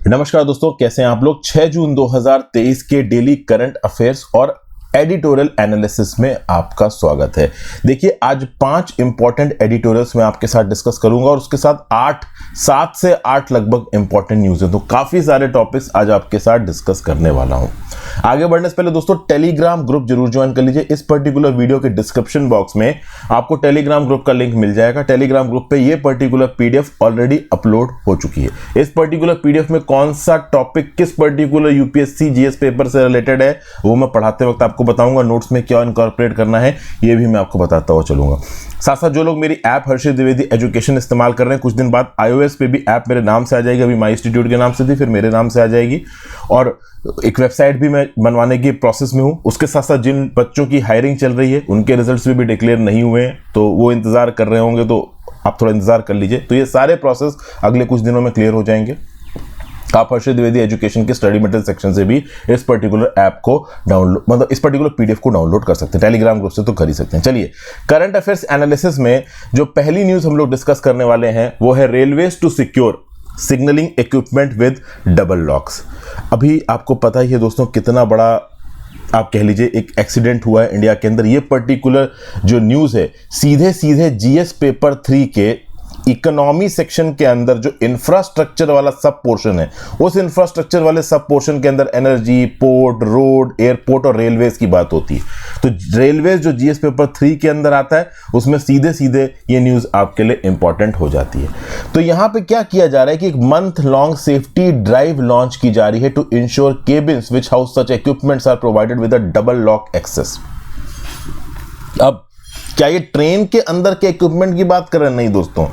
नमस्कार दोस्तों, कैसे हैं आप लोग। 6 जून 2023 के डेली करंट अफेयर्स और एडिटोरियल एनालिसिस में आपका स्वागत है। देखिए, आज 5 इंपॉर्टेंट एडिटोरियल्स मैं आपके साथ डिस्कस करूंगा और उसके साथ 7 से 8 लगभग इंपॉर्टेंट न्यूज़ है। तो काफी सारे टॉपिक्स आज आपके साथ डिस्कस करने वाला हूं। आगे बढ़ने से पहले दोस्तों, टेलीग्राम ग्रुप जरूर ज्वाइन कर लीजिए। इस पर्टिकुलर वीडियो के डिस्क्रिप्शन बॉक्स में आपको टेलीग्राम ग्रुप का लिंक मिल जाएगा। टेलीग्राम ग्रुप पे ये पर्टिकुलर पीडीएफ ऑलरेडी अपलोड हो चुकी है। इस पर्टिकुलर पीडीएफ में कौन सा टॉपिक किस पर्टिकुलर यूपीएससी जीएस पेपर से रिलेटेड है वो मैं पढ़ाते वक्त आपको बताऊंगा। नोट्स में क्या इनकॉर्पोरेट करना है ये भी मैं आपको बताता हुआ चलूंगा। साथ साथ जो लोग मेरी ऐप हर्षित द्विवेदी एजुकेशन इस्तेमाल कर रहे हैं, कुछ दिन बाद iOS पे भी ऐप मेरे नाम से आ जाएगी। अभी माई इंस्टीट्यूट के नाम से थी, फिर मेरे नाम से आ जाएगी और एक वेबसाइट भी मैं बनवाने की प्रोसेस में हूं। उसके साथ साथ जिन बच्चों की हायरिंग चल रही है उनके रिजल्ट्स भी डिक्लेयर नहीं हुए हैं, तो वो इंतजार कर रहे होंगे, तो आप थोड़ा इंतजार कर लीजिए। तो ये सारे प्रोसेस अगले कुछ दिनों में क्लियर हो जाएंगे। आप हर्षित द्विवेदी एजुकेशन के स्टडी मटेरियल सेक्शन से भी इस पर्टिकुलर ऐप को डाउनलोड, मतलब इस पर्टिकुलर पीडीएफ को डाउनलोड कर सकते हैं। टेलीग्राम ग्रुप से तो कर ही सकते हैं। चलिए, करंट अफेयर्स एनालिसिस में जो पहली न्यूज हम लोग डिस्कस करने वाले हैं वो है railways to secure signalling equipment with double locks. अभी आपको पता ही है दोस्तों कितना बड़ा आप कह लीजिए एक एक्सीडेंट हुआ है इंडिया के अंदर। ये पर्टिकुलर जो न्यूज है सीधे सीधे जीएस पेपर 3 के इकोनॉमी सेक्शन के अंदर जो इंफ्रास्ट्रक्चर वाला सब पोर्शन है, उस इंफ्रास्ट्रक्चर वाले सब पोर्शन के अंदर एनर्जी, पोर्ट, रोड, एयरपोर्ट और रेलवेज की बात होती है। तो रेलवेज जो जीएस पेपर 3 के अंदर आता है उसमें सीधे सीधे ये न्यूज आपके लिए इंपॉर्टेंट हो जाती है। तो यहां पे क्या किया जा रहा है कि एक month long safety drive launch की जा रही है to ensure cabins which house such equipments are provided with a double lock access. अब क्या ये ट्रेन के अंदर के इक्विपमेंट की बात कर रहे हैं? नहीं दोस्तों,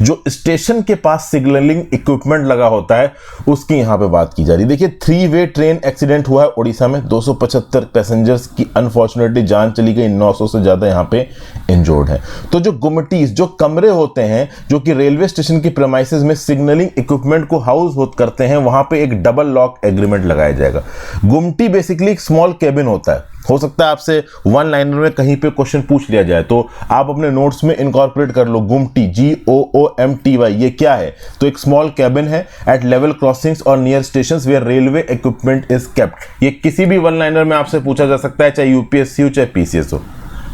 जो स्टेशन के पास सिग्नलिंग इक्विपमेंट लगा होता है उसकी यहां पे बात की जा रही है। देखिए, 3-वे ट्रेन एक्सीडेंट हुआ है ओडिशा में। 275 पैसेंजर्स की अनफॉर्चुनेटली जान चली गई, 900 से ज्यादा यहां पे इंजोर्ड है। तो जो गुमटीज, जो कमरे होते हैं जो कि रेलवे स्टेशन की प्रेमाइसेस में सिग्नलिंग इक्विपमेंट को हाउस करते हैं, वहां पे एक डबल लॉक एग्रीमेंट लगाया जाएगा। गुमटी बेसिकली एक स्मॉल केबिन होता है। हो सकता है आपसे वन लाइनर में कहीं पे क्वेश्चन पूछ लिया जाए तो आप अपने नोट्स में इनकॉर्पोरेट कर लो, गुमटी, GOOMTY, ये क्या है? तो एक स्मॉल कैबिन है एट लेवल क्रॉसिंग्स और near stations where railway equipment is kept. ये किसी भी वन लाइनर में आपसे पूछा जा सकता है, चाहे यूपीएससी हो चाहे पीसीएस हो,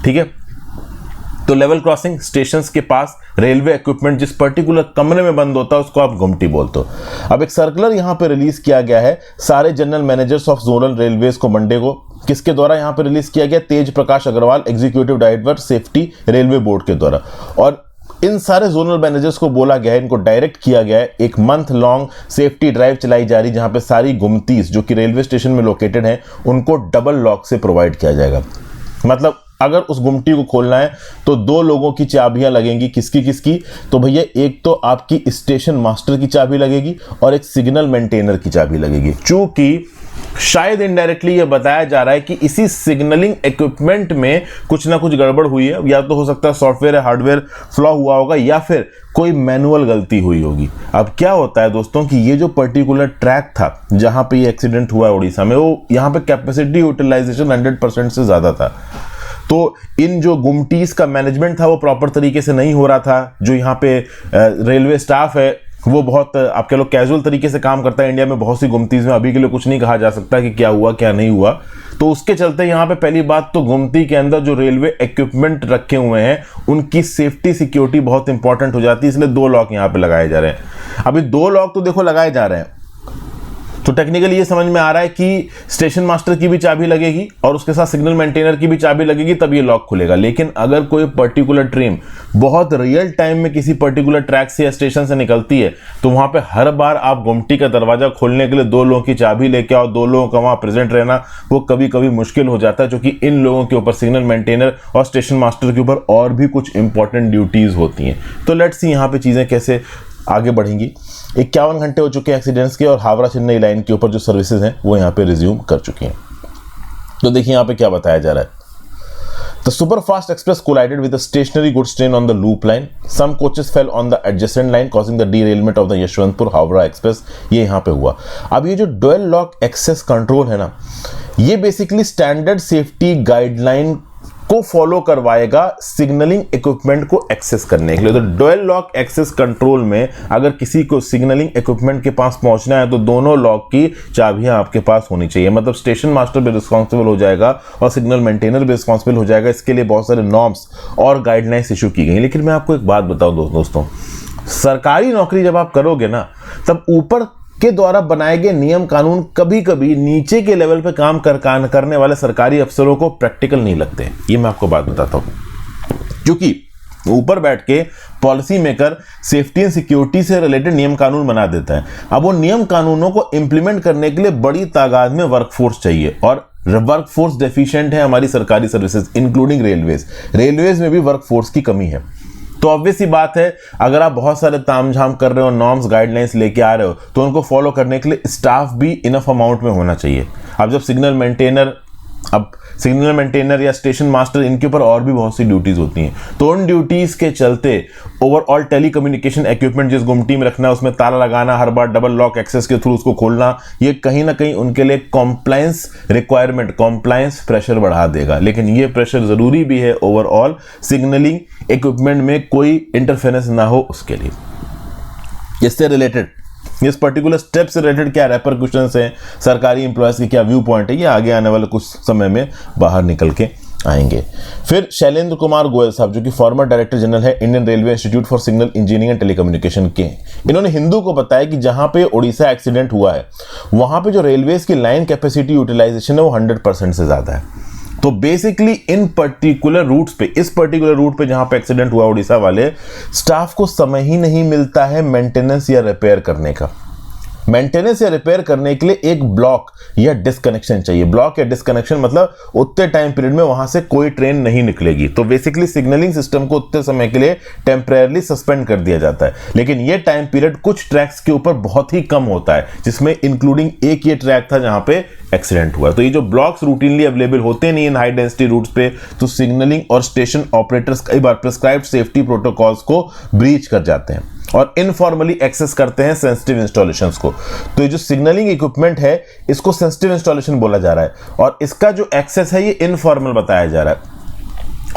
ठीक है। तो लेवल क्रॉसिंग स्टेशंस के पास रेलवे इक्विपमेंट जिस पर्टिकुलर कमरे में बंद होता है उसको आप गुमटी बोलते हो। अब एक सर्कुलर यहां पे रिलीज किया गया है सारे general managers of zonal railways को मंडे को। किसके द्वारा यहां पे रिलीज किया गया? Tej Prakash Agrawal, executive director safety railway board के द्वारा। और इन सारे जोनल मैनेजर्स को बोला गया है, इनको डायरेक्ट किया गया है, एक मंथ लॉन्ग सेफ्टी ड्राइव चलाई जा रही जहां पे सारी गुमटीज जो कि रेलवे स्टेशन में लोकेटेड है उनको डबल लॉक से प्रोवाइड किया जाएगा। मतलब अगर उस गुमटी को खोलना है तो 2 लोगों की चाबियां लगेंगी। किसकी किसकी? तो भैया एक तो आपकी स्टेशन मास्टर की चाबी लगेगी और एक सिग्नल मेंटेनर की चाबी लगेगी। चूंकि शायद इनडायरेक्टली ये बताया जा रहा है कि इसी सिग्नलिंग इक्विपमेंट में कुछ ना कुछ गड़बड़ हुई है, या तो हो सकता है सॉफ्टवेयर या हार्डवेयर फ्लॉ हुआ होगा या फिर कोई मैनुअल गलती हुई होगी। अब क्या होता है दोस्तों कि ये जो पर्टिकुलर ट्रैक था जहां पे ये एक्सीडेंट हुआ है उड़ीसा में, वो यहां पे कैपेसिटी यूटिलाइजेशन 100% से ज्यादा था। तो इन जो गुमटीज का मैनेजमेंट था वो प्रॉपर तरीके से नहीं हो रहा था। जो यहाँ पे रेलवे स्टाफ है वो बहुत आप कह लो कैजुअल तरीके से काम करता है। इंडिया में बहुत सी गुमतीज में अभी के लिए कुछ नहीं कहा जा सकता कि क्या हुआ क्या नहीं हुआ। तो उसके चलते यहाँ पे पहली बात तो गुमती के अंदर जो रेलवे इक्विपमेंट रखे हुए हैं उनकी सेफ्टी सिक्योरिटी बहुत इंपॉर्टेंट हो जाती है, इसलिए 2 लॉक यहाँ पे लगाए जा रहे हैं। अभी 2 लॉक तो देखो लगाए जा रहे हैं, तो टेक्निकली ये समझ में आ रहा है कि स्टेशन मास्टर की भी चाबी लगेगी और उसके साथ सिग्नल मेंटेनर की भी चाबी लगेगी, तब ये लॉक खुलेगा। लेकिन अगर कोई पर्टिकुलर ट्रेन बहुत रियल टाइम में किसी पर्टिकुलर ट्रैक से या स्टेशन से निकलती है तो वहां पे हर बार आप गुमटी का दरवाजा खोलने के लिए 2 लोगों की चाबी लेके आओ, 2 लोगों का वहां प्रेजेंट रहना वो कभी कभी मुश्किल हो जाता है, क्योंकि इन लोगों के ऊपर, सिग्नल मेंटेनर और स्टेशन मास्टर के ऊपर और भी कुछ इंपॉर्टेंट ड्यूटीज होती हैं। तो लेट्स सी यहाँ पे चीजें कैसे आगे बढ़ेंगी। 51 घंटे हो चुके हैं एक्सीडेंट्स के और हावड़ा चेन्नई लाइन के ऊपर जो सर्विसेज हैं वो यहाँ पे रिज्यूम कर चुकी हैं। तो देखिए यहाँ पे क्या बताया जा रहा है। The superfast express collided with a stationary goods train on the loop line. Some coaches fell on the adjacent line, causing the derailment of the Yesvantpur Howrah express. ये यहाँ पे हुआ। अब ये जो डुअल लॉक एक्सेस कंट्रोल है ना, ये बेसिकली स्टैंडर्ड सेफ्टी गाइडलाइन को फॉलो करवाएगा सिग्नलिंग इक्विपमेंट को एक्सेस करने के लिए। तो डुअल लॉक एक्सेस कंट्रोल में अगर किसी को सिग्नलिंग इक्विपमेंट के पास पहुंचना है तो दोनों लॉक की चाबियां आपके पास होनी चाहिए। मतलब स्टेशन मास्टर भी रिस्पॉन्सिबल हो जाएगा और सिग्नल मेंटेनर भी रिस्पॉन्सिबल हो जाएगा। इसके लिए बहुत सारे नॉर्म्स और गाइडलाइंस इशू की गई। लेकिन मैं आपको एक बात बताऊं दोस्तों, सरकारी नौकरी जब आप करोगे ना, तब ऊपर के द्वारा बनाए गए नियम कानून कभी कभी नीचे के लेवल पे काम करने वाले सरकारी अफसरों को प्रैक्टिकल नहीं लगते। ये मैं आपको बात बताता हूं, क्योंकि ऊपर बैठ के policy maker safety and security से रिलेटेड नियम कानून बना देता है। अब वो नियम कानूनों को इंप्लीमेंट करने के लिए बड़ी तादाद में वर्कफोर्स चाहिए, और वर्कफोर्स डेफिशिएंट है हमारी सरकारी सर्विसेज इंक्लूडिंग रेलवेज में भी वर्कफोर्स की कमी है। तो ऑब्वियस सी बात है, अगर आप बहुत सारे तामझाम कर रहे हो, नॉर्म्स गाइडलाइंस लेके आ रहे हो, तो उनको फॉलो करने के लिए स्टाफ भी इनफ अमाउंट में होना चाहिए। अब जब सिग्नल मेंटेनर या स्टेशन मास्टर, इनके ऊपर और भी बहुत सी ड्यूटीज होती हैं। तो उन ड्यूटीज के चलते ओवरऑल टेलीकम्युनिकेशन इक्विपमेंट जिस गुमटी में रखना है उसमें ताला लगाना, हर बार डबल लॉक एक्सेस के थ्रू उसको खोलना, ये कहीं ना कहीं उनके लिए कॉम्प्लायंस रिक्वायरमेंट, कॉम्प्लायंस प्रेशर बढ़ा देगा। लेकिन ये प्रेशर जरूरी भी है ओवरऑल सिग्नलिंग इक्विपमेंट में कोई इंटरफेरेंस ना हो उसके लिए। इससे रिलेटेड, इस पर्टिकुलर स्टेप से रिलेटेड क्या रेपरकशंस हैं, सरकारी एम्प्लॉयज के क्या व्यू पॉइंट है, ये आगे आने वाले कुछ समय में बाहर निकल के आएंगे। फिर शैलेंद्र कुमार गोयल साहब, जो कि फॉर्मर डायरेक्टर जनरल है Indian railway institute for signal engineering and telecommunication के, इन्होंने हिंदू को बताया कि जहां पे ओडिशा एक्सीडेंट हुआ है वहां पे जो रेलवेज की लाइन कैपेसिटी यूटिलाइजेशन है वो 100% से ज्यादा है। तो बेसिकली इन पर्टिकुलर रूट्स पे, इस पर्टिकुलर रूट पे जहां पे एक्सीडेंट हुआ उड़ीसा वाले, स्टाफ को समय ही नहीं मिलता है मेंटेनेंस या रिपेयर करने का। मेंटेनेंस या रिपेयर करने के लिए एक ब्लॉक या डिस्कनेक्शन चाहिए। ब्लॉक या डिस्कनेक्शन मतलब उतने टाइम पीरियड में वहां से कोई ट्रेन नहीं निकलेगी। तो बेसिकली सिग्नलिंग सिस्टम को उतने समय के लिए टेम्परेरली सस्पेंड कर दिया जाता है। लेकिन ये टाइम पीरियड कुछ ट्रैक्स के ऊपर बहुत ही कम होता है, जिसमें इंक्लूडिंग एक ये ट्रैक था जहां पे एक्सीडेंट हुआ। तो ये जो ब्लॉक्स रूटीनली अवेलेबल होते नहीं इन हाई डेंसिटी रूट्स पे, तो सिग्नलिंग और स्टेशन ऑपरेटर्स कई बार प्रिस्क्राइब्ड सेफ्टी प्रोटोकॉल्स को ब्रीच कर जाते हैं और इनफॉर्मली एक्सेस करते हैं सेंसिटिव इंस्टॉलेशंस को। तो ये जो सिग्नलिंग इक्विपमेंट है इसको सेंसिटिव इंस्टॉलेशन बोला जा रहा है, और इसका जो एक्सेस है ये इनफॉर्मल बताया जा रहा है।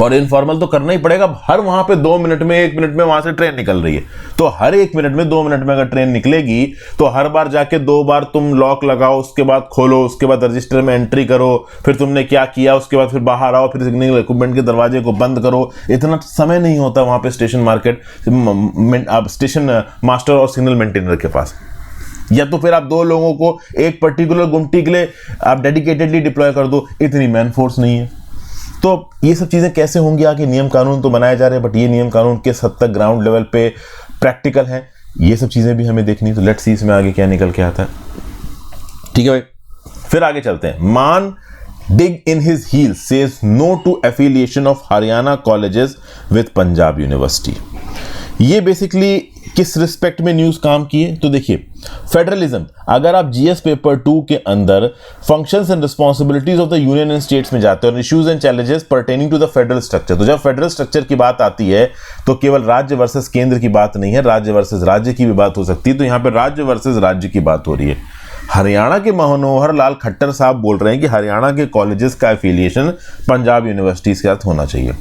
और इनफॉर्मल तो करना ही पड़ेगा। हर वहां पे 2 मिनट में 1 मिनट में वहां से ट्रेन निकल रही है, तो हर 1 मिनट में 2 मिनट में अगर ट्रेन निकलेगी तो हर बार जाके 2 बार तुम लॉक लगाओ, उसके बाद खोलो, उसके बाद रजिस्टर में एंट्री करो, फिर तुमने क्या किया उसके बाद फिर बाहर आओ, फिर सिग्नलिंग इक्विपमेंट के दरवाजे को बंद करो। इतना समय नहीं होता वहां पे स्टेशन मास्टर और सिग्नल मेंटेनर के पास। या तो फिर आप 2 लोगों को एक पर्टिकुलर गुमटी के लिए आप डेडिकेटेडली डिप्लॉय कर दो, इतनी मैन फोर्स नहीं है। तो ये सब चीजें कैसे होंगी आगे? नियम कानून तो बनाए जा रहे हैं, बट ये नियम कानून किस हद तक ग्राउंड लेवल पे प्रैक्टिकल है, ये सब चीजें भी हमें देखनी। तो लेट्स सी इसमें आगे क्या निकल के आता है। ठीक है भाई, फिर आगे चलते हैं। मान dig in his heels says no to affiliation of Haryana colleges with Punjab university. ये बेसिकली किस रिस्पेक्ट में न्यूज काम की है? तो देखिए, फेडरलिज्म, अगर आप जीएस पेपर 2 के अंदर functions and responsibilities of the union and states में जाते हैं और issues and challenges pertaining to the federal structure, तो जब फेडरल स्ट्रक्चर की बात आती है तो केवल राज्य वर्सेस केंद्र की बात नहीं है, राज्य वर्सेस राज्य की भी बात हो सकती है। तो यहां पर राज्य वर्सेस राज्य की बात हो रही है। हरियाणा के मनोहर लाल खट्टर साहब बोल रहे हैं कि हरियाणा के कॉलेजेस का एफिलिएशन पंजाब यूनिवर्सिटी के साथ होना चाहिए,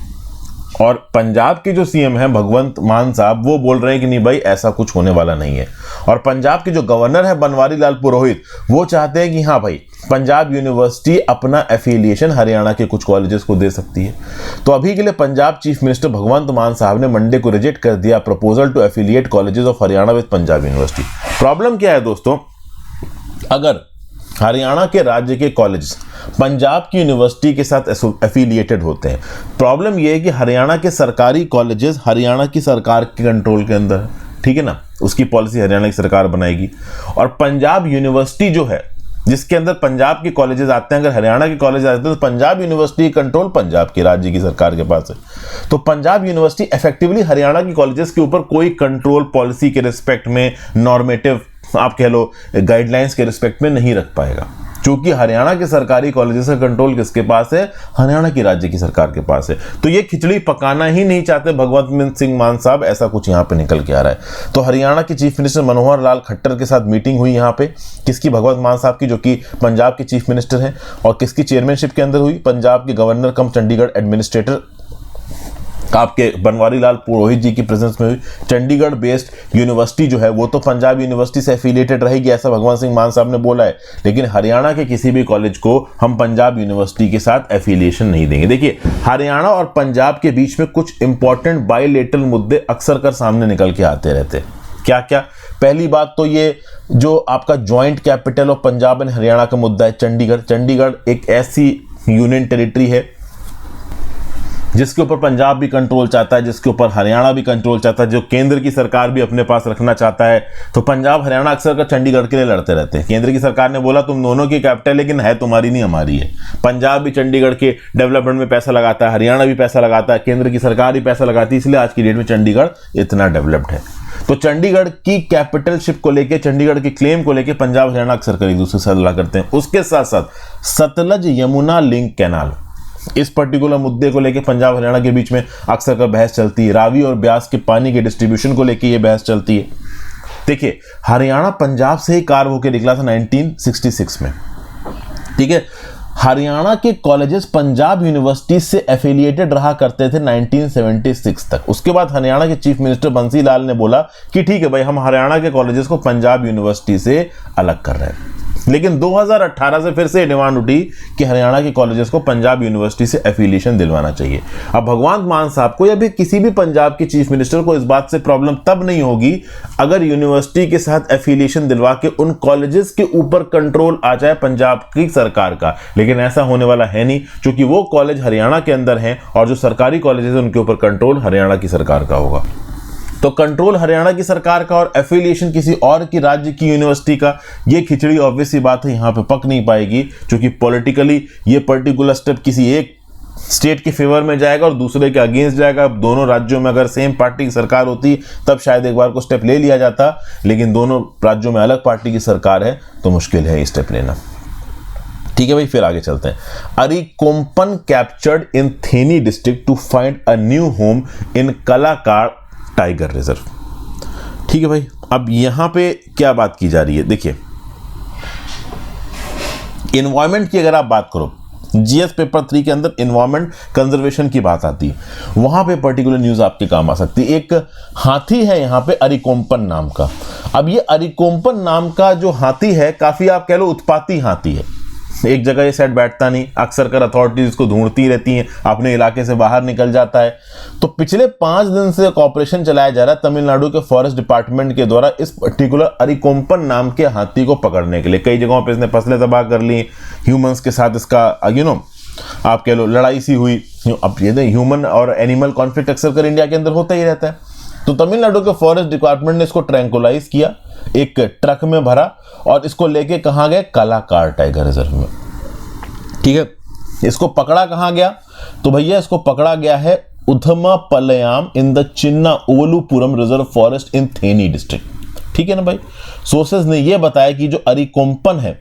और पंजाब के जो सीएम हैं भगवंत मान साहब वो बोल रहे हैं कि नहीं भाई ऐसा कुछ होने वाला नहीं है। और पंजाब के जो गवर्नर है बनवारी लाल पुरोहित, वो चाहते हैं कि हाँ भाई पंजाब यूनिवर्सिटी अपना एफिलिएशन हरियाणा के कुछ कॉलेजेस को दे सकती है। तो अभी के लिए पंजाब चीफ मिनिस्टर भगवंत मान साहब ने मंडे को रिजेक्ट कर दिया proposal to affiliate colleges of Haryana with Punjab university. Problem क्या है दोस्तों, अगर हरियाणा के राज्य के कॉलेज पंजाब की यूनिवर्सिटी के साथ एफिलिएटेड होते हैं, प्रॉब्लम यह है कि हरियाणा के सरकारी कॉलेजेस हरियाणा की सरकार के कंट्रोल के अंदर है, ठीक है ना, उसकी पॉलिसी हरियाणा की सरकार बनाएगी। और पंजाब यूनिवर्सिटी जो है जिसके अंदर पंजाब के कॉलेजेस आते हैं, अगर हरियाणा के कॉलेज आते हैं तो पंजाब यूनिवर्सिटी कंट्रोल पंजाब की राज्य की सरकार के पास है। तो पंजाब यूनिवर्सिटी इफेक्टिवली हरियाणा की कॉलेजेस के ऊपर कोई कंट्रोल पॉलिसी के रिस्पेक्ट में, नॉर्मेटिव आप कह लो गाइडलाइंस के रिस्पेक्ट में नहीं रख पाएगा। क्योंकि हरियाणा के सरकारी कॉलेजेस का कंट्रोल किसके पास है? हरियाणा की राज्य की सरकार के पास है। तो ये खिचड़ी पकाना ही नहीं चाहते भगवंत सिंह मान साहब, ऐसा कुछ यहाँ पे निकल के आ रहा है। तो हरियाणा के चीफ मिनिस्टर मनोहर लाल खट्टर के साथ मीटिंग हुई यहाँ पे, किसकी? भगवंत मान साहब की, जो कि पंजाब के चीफ मिनिस्टर हैं। और किसकी चेयरमैनशिप के अंदर हुई? पंजाब के गवर्नर कम चंडीगढ़ एडमिनिस्ट्रेटर आपके बनवारी लाल पुरोहित जी की प्रेजेंस में हुई। चंडीगढ़ बेस्ड यूनिवर्सिटी जो है वो तो पंजाब यूनिवर्सिटी से एफिलिएटेड रहेगी, ऐसा भगवंत सिंह मान साहब ने बोला है, लेकिन हरियाणा के किसी भी कॉलेज को हम पंजाब यूनिवर्सिटी के साथ एफिलिएशन नहीं देंगे। देखिए, हरियाणा और पंजाब के बीच में कुछ इंपॉर्टेंट बायलैटरल मुद्दे अक्सर कर सामने निकल के आते रहते हैं। क्या क्या? पहली बात तो ये जो आपका joint capital of Punjab and Haryana का मुद्दा है, चंडीगढ़। चंडीगढ़ एक ऐसी यूनियन टेरिटरी है जिसके ऊपर पंजाब भी कंट्रोल चाहता है, जिसके ऊपर हरियाणा भी कंट्रोल चाहता है, जो केंद्र की सरकार भी अपने पास रखना चाहता है। तो पंजाब हरियाणा अक्सर कर चंडीगढ़ के लिए लड़ते रहते हैं। केंद्र की सरकार ने बोला तुम दोनों की कैपिटल, लेकिन है तुम्हारी नहीं हमारी है। पंजाब भी चंडीगढ़ के डेवलपमेंट में पैसा लगाता है, हरियाणा भी पैसा लगाता है, केंद्र की सरकार भी पैसा लगाती है, इसलिए आज की डेट में चंडीगढ़ इतना डेवलप्ड है। तो चंडीगढ़ की कैपिटलशिप को लेकर, चंडीगढ़ के क्लेम को लेकर पंजाब हरियाणा अक्सर कर एक दूसरे से लड़ा करते हैं। उसके साथ साथ सतलज यमुना लिंक कैनाल, इस पर्टिकुलर मुद्दे को लेकर पंजाब हरियाणा के बीच में अक्सर का बहस चलती है। रावी और ब्यास के पानी के डिस्ट्रीब्यूशन को लेकर यह बहस चलती है। देखिए, हरियाणा पंजाब से ही कार्व होकर निकला था 1966 में, ठीक है। हरियाणा के कॉलेजेस पंजाब यूनिवर्सिटी से एफिलिएटेड रहा करते थे 1976 तक। उसके बाद हरियाणा के चीफ मिनिस्टर बंसी लाल ने बोला कि ठीक है भाई, हम हरियाणा के कॉलेजेस को पंजाब यूनिवर्सिटी से अलग कर रहे हैं। लेकिन 2018 से फिर से डिमांड उठी कि हरियाणा के कॉलेजेस को पंजाब यूनिवर्सिटी से एफिलिएशन दिलवाना चाहिए। अब भगवंत मान साहब को या भी किसी भी पंजाब के चीफ मिनिस्टर को इस बात से प्रॉब्लम तब नहीं होगी अगर यूनिवर्सिटी के साथ एफिलिएशन दिलवा के उन कॉलेजेस के ऊपर कंट्रोल आ जाए पंजाब की सरकार का। लेकिन ऐसा होने वाला है नहीं, क्योंकि वो कॉलेज हरियाणा के अंदर हैं और जो सरकारी कॉलेजेस हैं उनके ऊपर कंट्रोल हरियाणा की सरकार का होगा। तो कंट्रोल हरियाणा की सरकार का और एफिलिएशन किसी और की राज्य की यूनिवर्सिटी का, ये खिचड़ी ऑब्वियस सी बात है यहाँ पे पक नहीं पाएगी, क्योंकि पॉलिटिकली ये पर्टिकुलर स्टेप किसी एक स्टेट के फेवर में जाएगा और दूसरे के अगेंस्ट जाएगा। दोनों राज्यों में अगर सेम पार्टी की सरकार होती तब शायद एक बार को स्टेप ले लिया जाता, लेकिन दोनों राज्यों में अलग पार्टी की सरकार है तो मुश्किल है ये स्टेप लेना। ठीक है भाई, फिर आगे चलते हैं। Arikomban captured in Theni district to find a new home in Kalakad tiger reserve. ठीक है भाई, अब यहां पे क्या बात की जा रही है? देखिए, एनवायरमेंट की अगर आप बात करो, जीएस पेपर 3 के अंदर एनवायरमेंट कंजर्वेशन की बात आती है, वहां पे पर्टिकुलर न्यूज आपके काम आ सकती है। एक हाथी है यहां पे अरिकोम्पन नाम का। अब ये अरिकोम्पन नाम का जो हाथी है, काफी आप कह लो उत्पाती हाथी है। एक जगह ये सेट बैठता नहीं, अक्सर कर अथॉरिटीज इसको ढूंढती रहती हैं, अपने इलाके से बाहर निकल जाता है। तो पिछले 5 दिन से एक ऑपरेशन चलाया जा रहा है तमिलनाडु के फॉरेस्ट डिपार्टमेंट के द्वारा इस पर्टिकुलर अरिकोम्पन नाम के हाथी को पकड़ने के लिए। कई जगहों पे इसने फसलें तबाह कर ली, ह्यूमंस के साथ इसका आप कह लो लड़ाई सी हुई। अब ये ह्यूमन और एनिमल कॉन्फ्लिक्ट अक्सर कर इंडिया के अंदर होता ही रहता है। तो तमिलनाडु के फॉरेस्ट डिपार्टमेंट ने इसको ट्रैंकुलाइज किया, एक ट्रक में भरा और इसको लेके कहां गए? कलाकार टाइगर रिजर्व में। ठीक है, इसको पकड़ा कहां गया? तो भैया इसको पकड़ा गया है Uthamapalayam in the Chinna Ovalapuram reserve forest in Theni district. ठीक है ना भाई। सोर्सेज ने यह बताया कि जो अरिकोम्पन है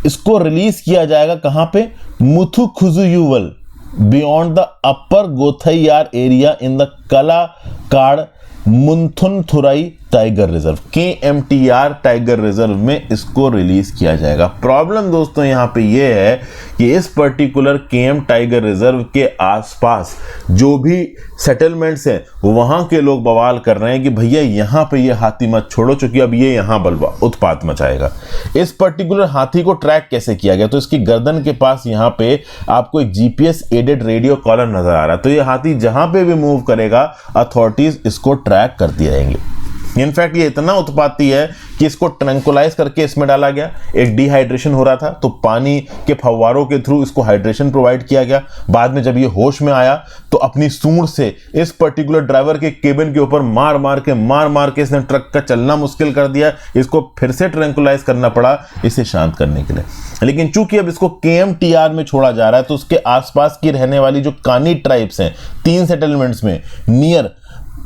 इसको रिलीज किया जाएगा कहां पे? Muthukuzhivayal beyond the upper Kodayar area in the Kalakad Mundanthurai tiger reserve, KMTR tiger reserve में इसको रिलीज किया जाएगा। प्रॉब्लम दोस्तों यहां पे ये है कि इस पर्टिकुलर KM टाइगर रिजर्व के आसपास जो भी सेटलमेंट्स हैं वहां के लोग बवाल कर रहे हैं कि भैया यहां पे ये हाथी मत छोड़ो, चूंकि अब ये यहां बलवा उत्पात मचाएगा। इस पर्टिकुलर हाथी को ट्रैक कैसे किया गया? तो इसकी गर्दन के पास यहां पे आपको एक GPS एडेड रेडियो कॉलर नजर आ रहा है। तो ये हाथी जहां पे भी मूव करेगा अथॉरिटीज इसको ट्रैक करती रहेंगी। इनफैक्ट ये इतना उत्पाती है कि इसको ट्रैंकुलाइज करके इसमें डाला गया। एक डिहाइड्रेशन हो रहा था तो पानी के फव्वारों के थ्रू इसको हाइड्रेशन प्रोवाइड किया गया। बाद में जब ये होश में आया तो अपनी सूंड से इस पर्टिकुलर ड्राइवर के केबिन के ऊपर मार मार के इसने ट्रक का चलना मुश्किल कर दिया। इसको फिर से ट्रैंकुलाइज करना पड़ा इसे शांत करने के लिए। लेकिन चूंकि अब इसको KMTR में छोड़ा जा रहा है तो उसके आसपास की रहने वाली जो कानी ट्राइब्स हैं 3 सेटलमेंट्स में नियर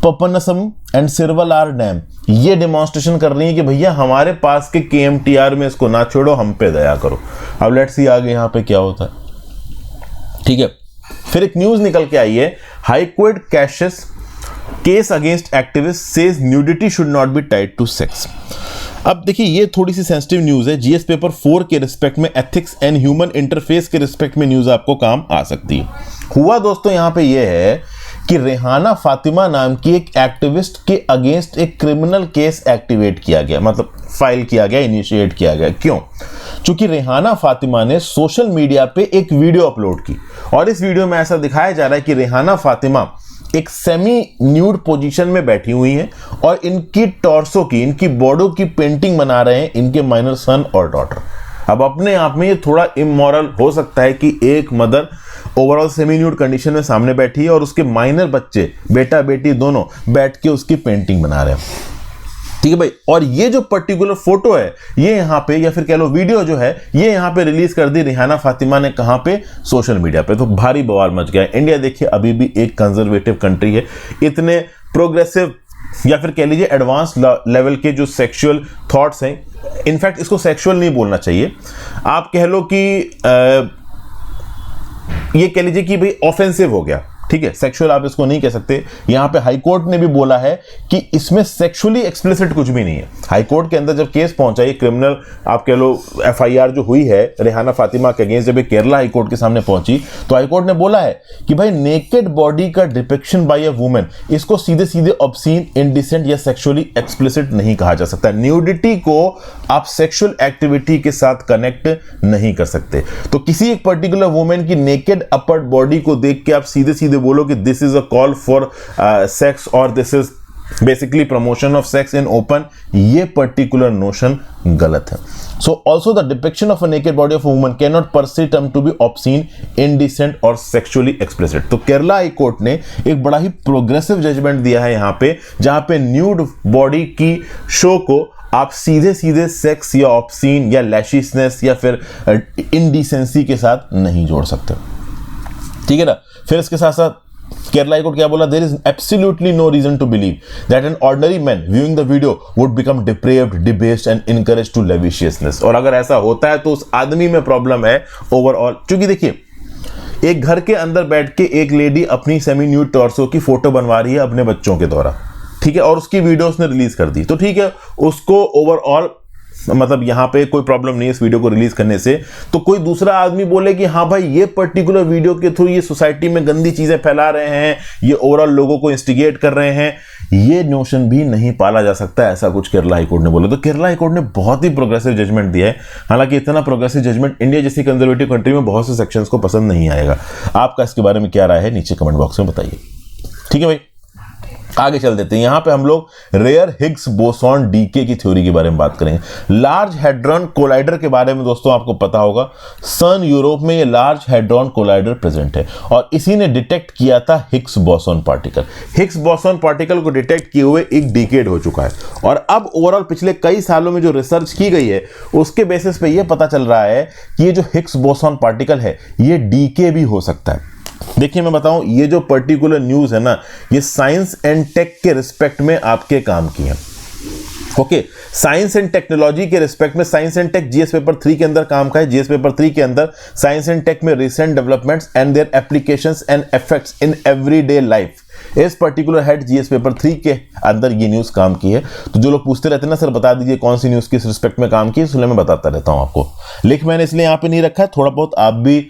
पपनसम एंड सिरवलार डैम ये डेमोन्स्ट्रेशन कर रही है कि भैया हमारे पास के KMTR में इसको ना छोड़ो, हम पे दया करो। अब लेट्स सी आगे यहाँ पे क्या होता है। ठीक है, फिर एक न्यूज निकल के आई है, high court quashes case against activist says nudity should not be tied to sex. अब देखिए ये थोड़ी सी सेंसिटिव न्यूज है, GS पेपर 4 के रिस्पेक्ट में, एथिक्स एंड ह्यूमन इंटरफेस के रिस्पेक्ट में न्यूज आपको काम आ सकती है। हुआ दोस्तों यहाँ पे ये है कि रेहाना फातिमा नाम की एक एक्टिविस्ट के अगेंस्ट एक क्रिमिनल केस एक्टिवेट किया गया, मतलब फाइल किया गया, इनिशिएट किया गया। क्यों? क्योंकि रेहाना फातिमा ने सोशल मीडिया पे एक वीडियो अपलोड की और इस वीडियो में ऐसा दिखाया जा रहा है कि रेहाना फातिमा एक सेमी न्यूड पोजीशन में बैठी हुई हैं और इनकी टॉर्सो की, इनकी बॉडी की पेंटिंग बना रहे हैं इनके माइनर सन और डॉटर। अब अपने आप में ये थोड़ा इमोरल हो सकता है कि एक mother overall semi nude condition में सामने बैठी है और उसके माइनर बच्चे, बेटा बेटी दोनों बैठ के उसकी पेंटिंग बना रहे हैं। ठीक है भाई, और ये जो पर्टिकुलर फोटो है ये यहाँ पे, या फिर कह लो वीडियो जो है, ये यहाँ पे रिलीज कर दी रेहाना फातिमा ने। कहाँ पे? सोशल मीडिया पे। तो भारी बवाल मच गया। इंडिया देखिए अभी भी एक कंजर्वेटिव कंट्री है, इतने प्रोग्रेसिव या फिर कह लीजिए एडवांस लेवल के जो सेक्सुअल थॉट्स हैं, इनफैक्ट इसको सेक्सुअल नहीं बोलना चाहिए, आप कह लो कि ये कह लीजिए कि भाई ऑफेंसिव हो गया। ठीक है, सेक्सुअल आप इसको नहीं कह सकते। यहां पे हाई कोर्ट ने भी बोला है कि इसमें सेक्सुअली एक्सप्लिसिट कुछ भी नहीं है। हाई कोर्ट के अंदर जब केस पहुंचा, ये क्रिमिनल आप कह लो FIR जो हुई है रेहाना फातिमा के अगेंस्ट, जब ये केरला हाई कोर्ट के सामने पहुंची तो हाई कोर्ट ने बोला है कि भाई नेकेड बॉडी का डिपिक्शन बाय अ वुमेन, इसको सीधे सीधे ऑब्सीन, इनडिसेंट या सेक्सुअली एक्सप्लिसिट नहीं कहा जा सकता। न्यूडिटी को आप सेक्सुअल एक्टिविटी के साथ कनेक्ट नहीं कर सकते। तो किसी एक पर्टिकुलर वुमेन की नेकेड अपर बॉडी को देख के आप सीधे सीधे बोलो कि this is a call for sex और this is basically promotion of sex in open, ये पर्टिकुलर नोशन गलत है। So also the depiction of a naked body of a woman can not per se term to be obscene, indecent और sexually explicit. तो Kerala high court ने एक बड़ा ही progressive judgement दिया है यहां पे, जहां पे न्यूड बॉडी की शो को आप सीधे सीधे सेक्स या ऑब्सीन या लैशियसनेस या फिर इनडिसेंसी के साथ नहीं जोड़ सकते। ठीक है ना। फिर इसके साथ साथ केरला हाई कोर्ट क्या बोला? There is absolutely no reason to believe that an ordinary man viewing the video would become depraved, debased and encourage to lasciviousness. और अगर ऐसा होता है तो उस आदमी में प्रॉब्लम है ओवरऑल। क्योंकि देखिए एक घर के अंदर बैठ के एक लेडी अपनी सेमी न्यूड टॉर्सो की फोटो बनवा रही है अपने बच्चों के द्वारा, ठीक है, और उसकी वीडियो उसने रिलीज कर दी, तो ठीक है, उसको ओवरऑल मतलब यहां पे कोई प्रॉब्लम नहीं है इस वीडियो को रिलीज करने से। तो कोई दूसरा आदमी बोले कि हाँ भाई ये पर्टिकुलर वीडियो के थ्रू ये सोसाइटी में गंदी चीजें फैला रहे हैं, ये ओवरऑल लोगों को इंस्टिगेट कर रहे हैं, ये नोशन भी नहीं पाला जा सकता, ऐसा कुछ केरला हाई कोर्ट ने बोला। तो केरला हाई कोर्ट ने बहुत ही प्रोग्रेसिव जजमेंट दिया है। हालांकि इतना प्रोग्रेसिव जजमेंट इंडिया जैसी कंजर्वेटिव कंट्री में बहुत से सेक्शंस को पसंद नहीं आएगा। आपका इसके बारे में क्या राय है नीचे कमेंट बॉक्स में बताइए। ठीक है भाई, आगे चल देते हैं। यहां पे हम लोग रेयर हिग्स बोसॉन डीके की थ्योरी के बारे में बात करेंगे। लार्ज हैड्रॉन कोलाइडर के बारे में दोस्तों आपको पता होगा, सन यूरोप में ये लार्ज हैड्रॉन कोलाइडर प्रेजेंट है और इसी ने डिटेक्ट किया था Higgs boson particle. Higgs boson particle को डिटेक्ट किए हुए एक डिकेड हो चुका है और अब ओवरऑल पिछले कई सालों में जो रिसर्च की गई है उसके बेसिस पे ये पता चल रहा है कि ये जो हिग्स बोसॉन पार्टिकल है ये डीके भी हो सकता है। देखिए मैं बताऊं, ये जो पर्टिकुलर न्यूज है ना, ये साइंस एंड टेक के रिस्पेक्ट में आपके काम की है। ओके, साइंस एंड टेक्नोलॉजी के रिस्पेक्ट में science and tech GS paper 3 के अंदर काम का है। GS पेपर 3 के अंदर साइंस एंड टेक में recent developments and their applications and effects in everyday life, इस पर्टिकुलर हेड GS पेपर 3 के अंदर ये न्यूज काम की है। तो जो लोग पूछते रहते हैं ना सर बता दीजिए कौन सी न्यूज किस रिस्पेक्ट में काम की, इसलिए मैं बताता रहता हूं आपको। लिख मैंने इसलिए यहां पे नहीं रखा है, थोड़ा बहुत आप भी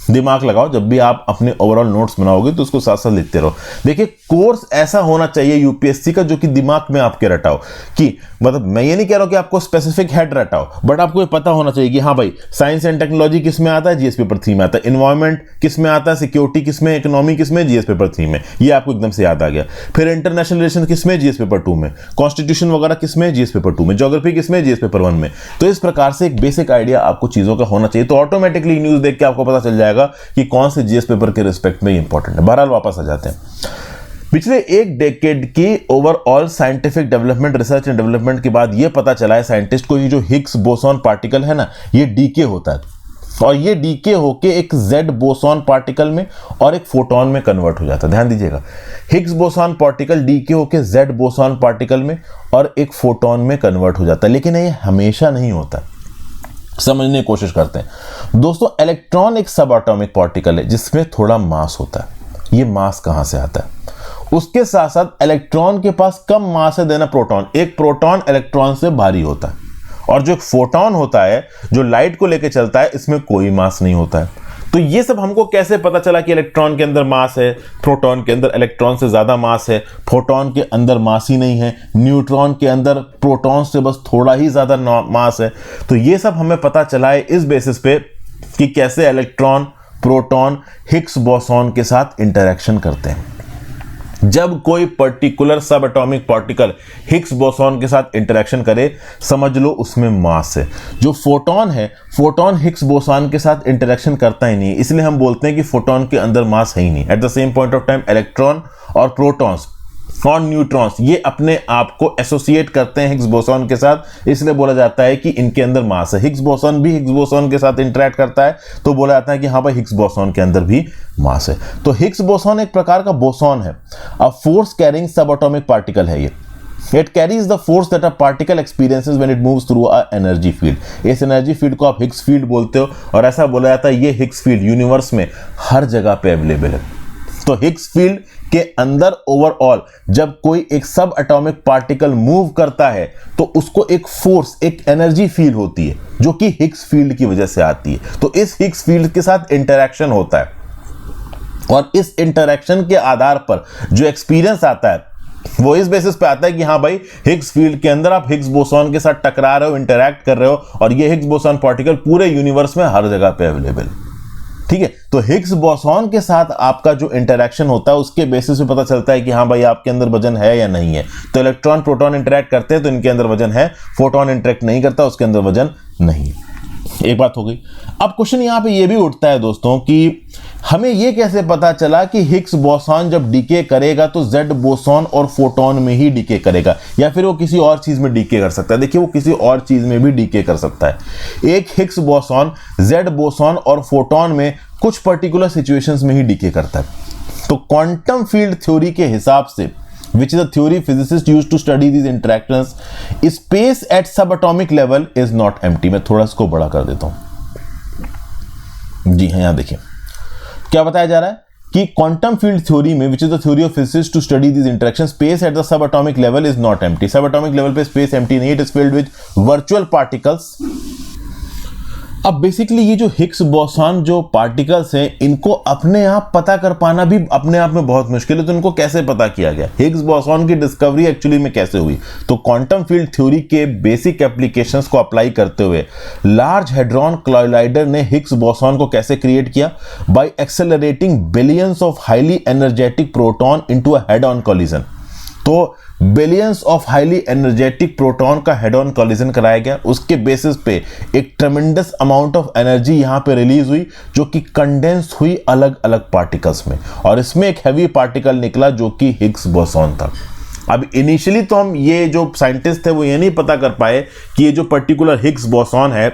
दिमाग लगाओ, जब भी आप अपने ओवरऑल नोट्स बनाओगे तो उसको साथ साथ लिखते रहो। देखिए कोर्स ऐसा होना चाहिए यूपीएससी का जो कि दिमाग में आपके रटाओ, कि मतलब मैं ये नहीं कह रहा हूं कि आपको स्पेसिफिक हेड रटाओ, बट आपको ये पता होना चाहिए कि हाँ भाई साइंस एंड टेक्नोलॉजी किस में आता है, GS पेपर 3 में आता है, इन्वायरमेंट किस में आता है, सिक्योरिटी किस में, इकोनॉमी किस में, GS पेपर 3 में, ये आपको एकदम से याद आ गया। फिर इंटरनेशनल रिलेशन किस में, GS पेपर 2 में, कॉन्स्टिट्यूशन वगैरह किस में, GS पेपर 2 में, ज्योग्राफी किस में, GS पेपर 1 में। तो इस प्रकार से एक बेसिक आइडिया आपको चीजों का होना चाहिए, तो ऑटोमेटिकली न्यूज देख के आपको पता चल जाएगा कि कौन से GS पेपर के रिस्पेक्ट में इंपॉर्टेंट है। बहरहाल वापस आ जाते हैं पिछले एक डेकेड की overall scientific development, research and development के बाद ये पता चला है साइंटिस्ट को, ये जो हिग्स बोसॉन पार्टिकल है ना ये डीके होता है। और ये डीके होके एक Z बोसॉन पार्टिकल में और एक फोटोन में कन्वर्ट हो जाता है। ध्यान दीजिएगा, हिग्स बोसॉन पार्टिकल डीके होके Z बोसॉन पार्टिकल में और एक फोटोन में कन्वर्ट हो जाता है। लेकिन ये हमेशा नहीं होता, समझने की कोशिश करते हैं दोस्तों। इलेक्ट्रॉन एक सब एटॉमिक पार्टिकल है जिसमें थोड़ा मास होता है। ये मास कहां से आता है? उसके साथ साथ इलेक्ट्रॉन के पास कम मास है देना प्रोटॉन। एक प्रोटॉन इलेक्ट्रॉन से भारी होता है, और जो एक फोटोन होता है जो लाइट को लेकर चलता है, इसमें कोई मास नहीं होता है। तो ये सब हमको कैसे पता चला कि इलेक्ट्रॉन के अंदर मास है, प्रोटॉन के अंदर इलेक्ट्रॉन से ज्यादा मास है, फोटोन के अंदर मास ही नहीं है, न्यूट्रॉन के अंदर प्रोटॉन से बस थोड़ा ही ज्यादा मास है। तो ये सब हमें पता चला है इस बेसिस पे कि कैसे इलेक्ट्रॉन, प्रोटॉन हिग्स बोसॉन के साथ इंटरेक्शन करते हैं। जब कोई पर्टिकुलर सब एटॉमिक पार्टिकल हिग्स बोसॉन के साथ इंटरेक्शन करे, समझ लो उसमें मास है। जो फोटोन है, फोटोन हिग्स बोसॉन के साथ इंटरेक्शन करता ही नहीं, इसलिए हम बोलते हैं कि फोटोन के अंदर मास है ही नहीं। At the same point of time electron और प्रोटॉन्स और न्यूट्रॉन्स ये अपने आप को एसोसिएट करते हैं हिग्स बोसॉन के साथ, इसलिए बोला जाता है कि इनके अंदर मास है। हिग्स बोसॉन भी हिग्स बोसॉन के साथ इंटरेक्ट करता है, तो बोला जाता है कि हाँ भाई हिग्स बोसॉन के अंदर भी मास है। तो हिग्स बोसॉन एक प्रकार का बोसॉन है, अ फोर्स कैरिंग सब एटॉमिक पार्टिकल है ये। It carries the force that a particle experiences when it moves through a energy field। इस एनर्जी फील्ड को आप हिग्स फील्ड बोलते हो, और ऐसा बोला जाता है ये हिग्स फील्ड यूनिवर्स में हर जगह पे अवेलेबल है। तो हिग्स फील्ड के अंदर ओवरऑल जब कोई एक सब एटॉमिक पार्टिकल मूव करता है तो उसको एक फोर्स, एक एनर्जी फील होती है जो कि हिग्स फील्ड की वजह से आती है। तो इस हिग्स फील्ड के साथ इंटरेक्शन होता है, और इस इंटरेक्शन के आधार पर जो एक्सपीरियंस आता है वो इस बेसिस पे आता है कि हाँ भाई हिग्स फील्ड के अंदर आप हिग्स बोसॉन के साथ टकरा रहे हो, इंटरैक्ट कर रहे हो, और ये हिग्स बोसॉन पार्टिकल पूरे यूनिवर्स में हर जगह पे अवेलेबल। ठीक है, तो हिग्स बोसॉन के साथ आपका जो इंटरेक्शन होता है उसके बेसिस पे पता चलता है कि हाँ भाई आपके अंदर वजन है या नहीं है। तो इलेक्ट्रॉन प्रोटॉन इंटरैक्ट करते हैं तो इनके अंदर वजन है, फोटोन इंटरैक्ट नहीं करता उसके अंदर वजन नहीं। एक बात हो गई। अब क्वेश्चन यहां पे ये भी उठता है दोस्तों कि हमें ये कैसे पता चला कि हिग्स बोसॉन जब डीके करेगा तो जेड बोसॉन और फोटोन में ही डीके करेगा, या फिर वो किसी और चीज में डीके कर सकता है? देखिए वो किसी और चीज में भी डीके कर सकता है। एक हिग्स बोसॉन जेड बोसॉन और फोटोन में कुछ पर्टिकुलर सिचुएशंस में ही डीके करता है। तो क्वांटम फील्ड थ्योरी के हिसाब से, which is a theory physicists use to study these interactions, space at subatomic level is not empty। मैं थोड़ा इसको बड़ा कर देता हूं। जी हाँ, यहां देखिए क्या बताया जा रहा है कि क्वांटम फील्ड थ्योरी में, which is the theory of physicists to study these interactions, space at the subatomic level is not empty। subatomic level पे स्पेस एम्प्टी नहीं है, it is filled with virtual particles। अब basically ये जो Higgs boson जो particles हैं इनको अपने आप पता कर पाना भी अपने आप में बहुत मुश्किल है। तो इनको कैसे पता किया गया? हिग्स बोसॉन की डिस्कवरी एक्चुअली में कैसे हुई? तो क्वांटम फील्ड थ्योरी के बेसिक एप्लीकेशंस को अप्लाई करते हुए लार्ज हेड्रॉन कोलाइडर ने हिग्स बोसॉन को कैसे क्रिएट किया? By accelerating billions of highly energetic proton into a head on collision. तो billions of highly energetic proton का हेड ऑन कोलिजन कराया गया। उसके बेसिस पे एक ट्रेमेंडस अमाउंट ऑफ एनर्जी यहां पे रिलीज हुई जो कि कंडेंस हुई अलग अलग पार्टिकल्स में, और इसमें एक हैवी पार्टिकल निकला जो कि हिग्स बोसॉन था। अब इनिशियली तो हम ये जो साइंटिस्ट थे वो ये नहीं पता कर पाए कि ये जो पर्टिकुलर हिग्स बोसॉन है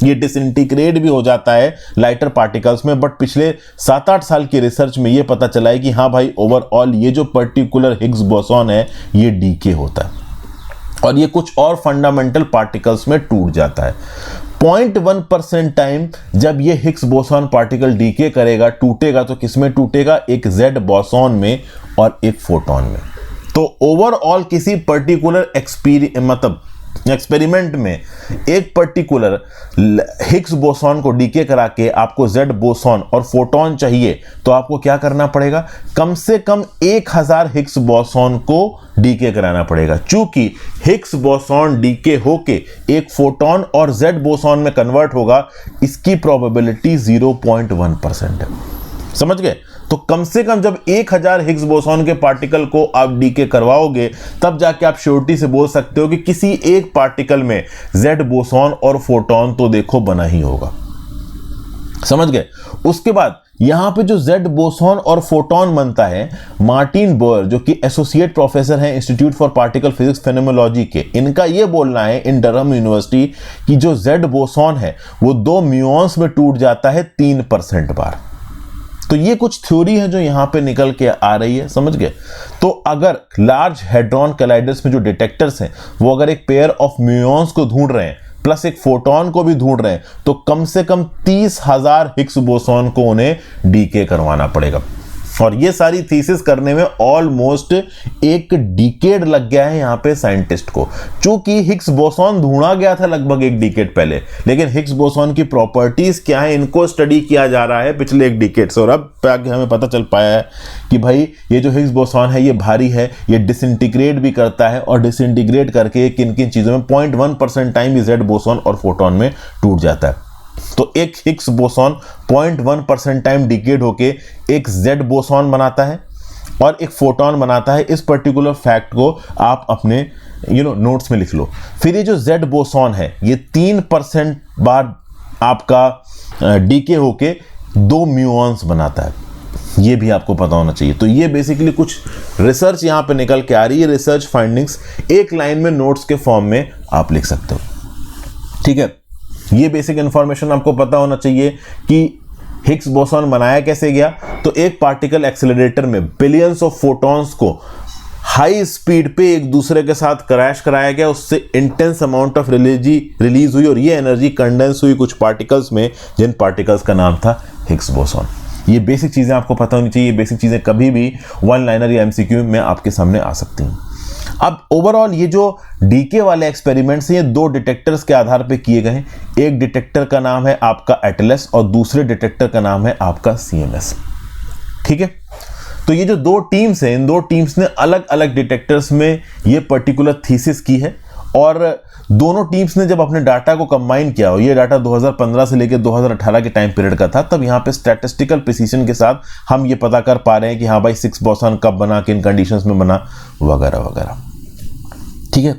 ये डिसइंटीग्रेट भी हो जाता है लाइटर पार्टिकल्स में, बट पिछले 7-8 साल की रिसर्च में ये पता चला है कि हाँ भाई ओवरऑल ये जो पर्टिकुलर हिग्स बोसॉन है ये डीके होता है और ये कुछ और फंडामेंटल पार्टिकल्स में टूट जाता है। 0.1% टाइम जब ये हिग्स बोसॉन पार्टिकल डीके करेगा, टूटेगा, तो किसमें टूटेगा? एक जेड बोसॉन में और एक फोटोन में। तो ओवरऑल किसी पर्टिकुलर एक्सपेरिमेंट में एक पर्टिकुलर हिग्स बोसॉन को डीके करा के आपको जेड बोसॉन और फोटोन चाहिए, तो आपको क्या करना पड़ेगा? कम से कम 1000 हिग्स बोसॉन को डीके कराना पड़ेगा। चूंकि हिग्स बोसॉन डीके होके एक फोटोन और जेड बोसॉन में कन्वर्ट होगा, इसकी प्रोबेबिलिटी 0.1% है। समझ गए? तो कम से कम जब 1000 हिग्स बोसॉन के पार्टिकल को आप डीके करवाओगे तब जाके आप श्योरिटी से बोल सकते हो कि किसी एक पार्टिकल में जेड बोसॉन और फोटोन तो देखो बना ही होगा। समझ गए? उसके बाद यहां पे जो जेड बोसॉन और फोटॉन बनता है, मार्टिन बोयर जो कि एसोसिएट प्रोफेसर हैं institute for particle physics phenomenology के, इनका ये बोलना है इन डरहम यूनिवर्सिटी कि जो जेड बोसॉन है वो 2 म्यूऑन्स में टूट जाता है 3% बार। तो ये कुछ थ्योरी है जो यहां पे निकल के आ रही है, समझ गए। तो अगर लार्ज हेड्रॉन कोलाइडर्स में जो डिटेक्टर्स हैं वो अगर एक पेयर ऑफ म्यूऑन्स को ढूंढ रहे हैं प्लस एक फोटोन को भी ढूंढ रहे हैं, तो कम से कम 30,000 हिग्स बोसॉन को उन्हें डीके करवाना पड़ेगा। और ये सारी थीसिस करने में ऑलमोस्ट 1 डिकेड लग गया है यहां पे साइंटिस्ट को। चूंकि हिग्स बोसॉन ढूंढा गया था लगभग 1 डिकेड पहले, लेकिन हिग्स बोसॉन की प्रॉपर्टीज क्या है इनको स्टडी किया जा रहा है पिछले 1 डिकेड से, और अब आगे हमें पता चल पाया है कि भाई ये जो हिग्स बोसॉन है ये भारी है, ये डिसइंटीग्रेट भी करता है, और डिसइंटीग्रेट करके किन किन चीजों में 0.1% टाइम जेड बोसॉन और फोटोन में टूट जाता है। तो एक हिग्स बोसॉन 0.1% टाइम डिकेड होके एक जेड बोसॉन बनाता है और एक फोटोन बनाता है। इस पर्टिकुलर फैक्ट को आप अपने नोट्स में लिख लो। फिर ये जो जेड बोसॉन है ये 3% बार आपका डीके होके 2 म्यूऑन्स बनाता है, ये भी आपको पता होना चाहिए। तो ये बेसिकली कुछ रिसर्च यहां पे निकल के आ रही है, रिसर्च फाइंडिंग्स एक लाइन में नोट्स के फॉर्म में आप लिख सकते हो, ठीक है। ये बेसिक इंफॉर्मेशन आपको पता होना चाहिए कि हिग्स बोसॉन बनाया कैसे गया। तो एक पार्टिकल एक्सेलरेटर में बिलियंस ऑफ फोटॉन्स को हाई स्पीड पे एक दूसरे के साथ क्रैश कराया गया, उससे इंटेंस अमाउंट ऑफ रिलीज हुई और ये एनर्जी कंडेंस हुई कुछ पार्टिकल्स में, जिन पार्टिकल्स का नाम था हिग्स बोसॉन। ये बेसिक चीजें आपको पता होनी चाहिए। बेसिक चीजें कभी भी 1 लाइनर या एमसीक्यू में आपके सामने आ सकती हैं। अब ओवरऑल ये जो डीके वाले एक्सपेरिमेंट्स हैं ये 2 डिटेक्टर्स के आधार पे किए गए हैं। एक डिटेक्टर का नाम है आपका एटलस और दूसरे डिटेक्टर का नाम है आपका सीएमएस, ठीक है। तो ये जो 2 टीम्स हैं, इन 2 टीम्स ने अलग अलग डिटेक्टर्स में ये पर्टिकुलर थीसिस की है, और दोनों टीम्स ने जब अपने डाटा को कंबाइन किया, और ये डाटा 2015 से लेकर 2018 के टाइम पीरियड का था, तब यहाँ पे स्टैटिस्टिकल प्रिसीजन के साथ हम ये पता कर पा रहे हैं कि हाँ भाई हिग्स बोसॉन कब बना, किन कंडीशंस में बना, वगैरह वगैरह, ठीक है।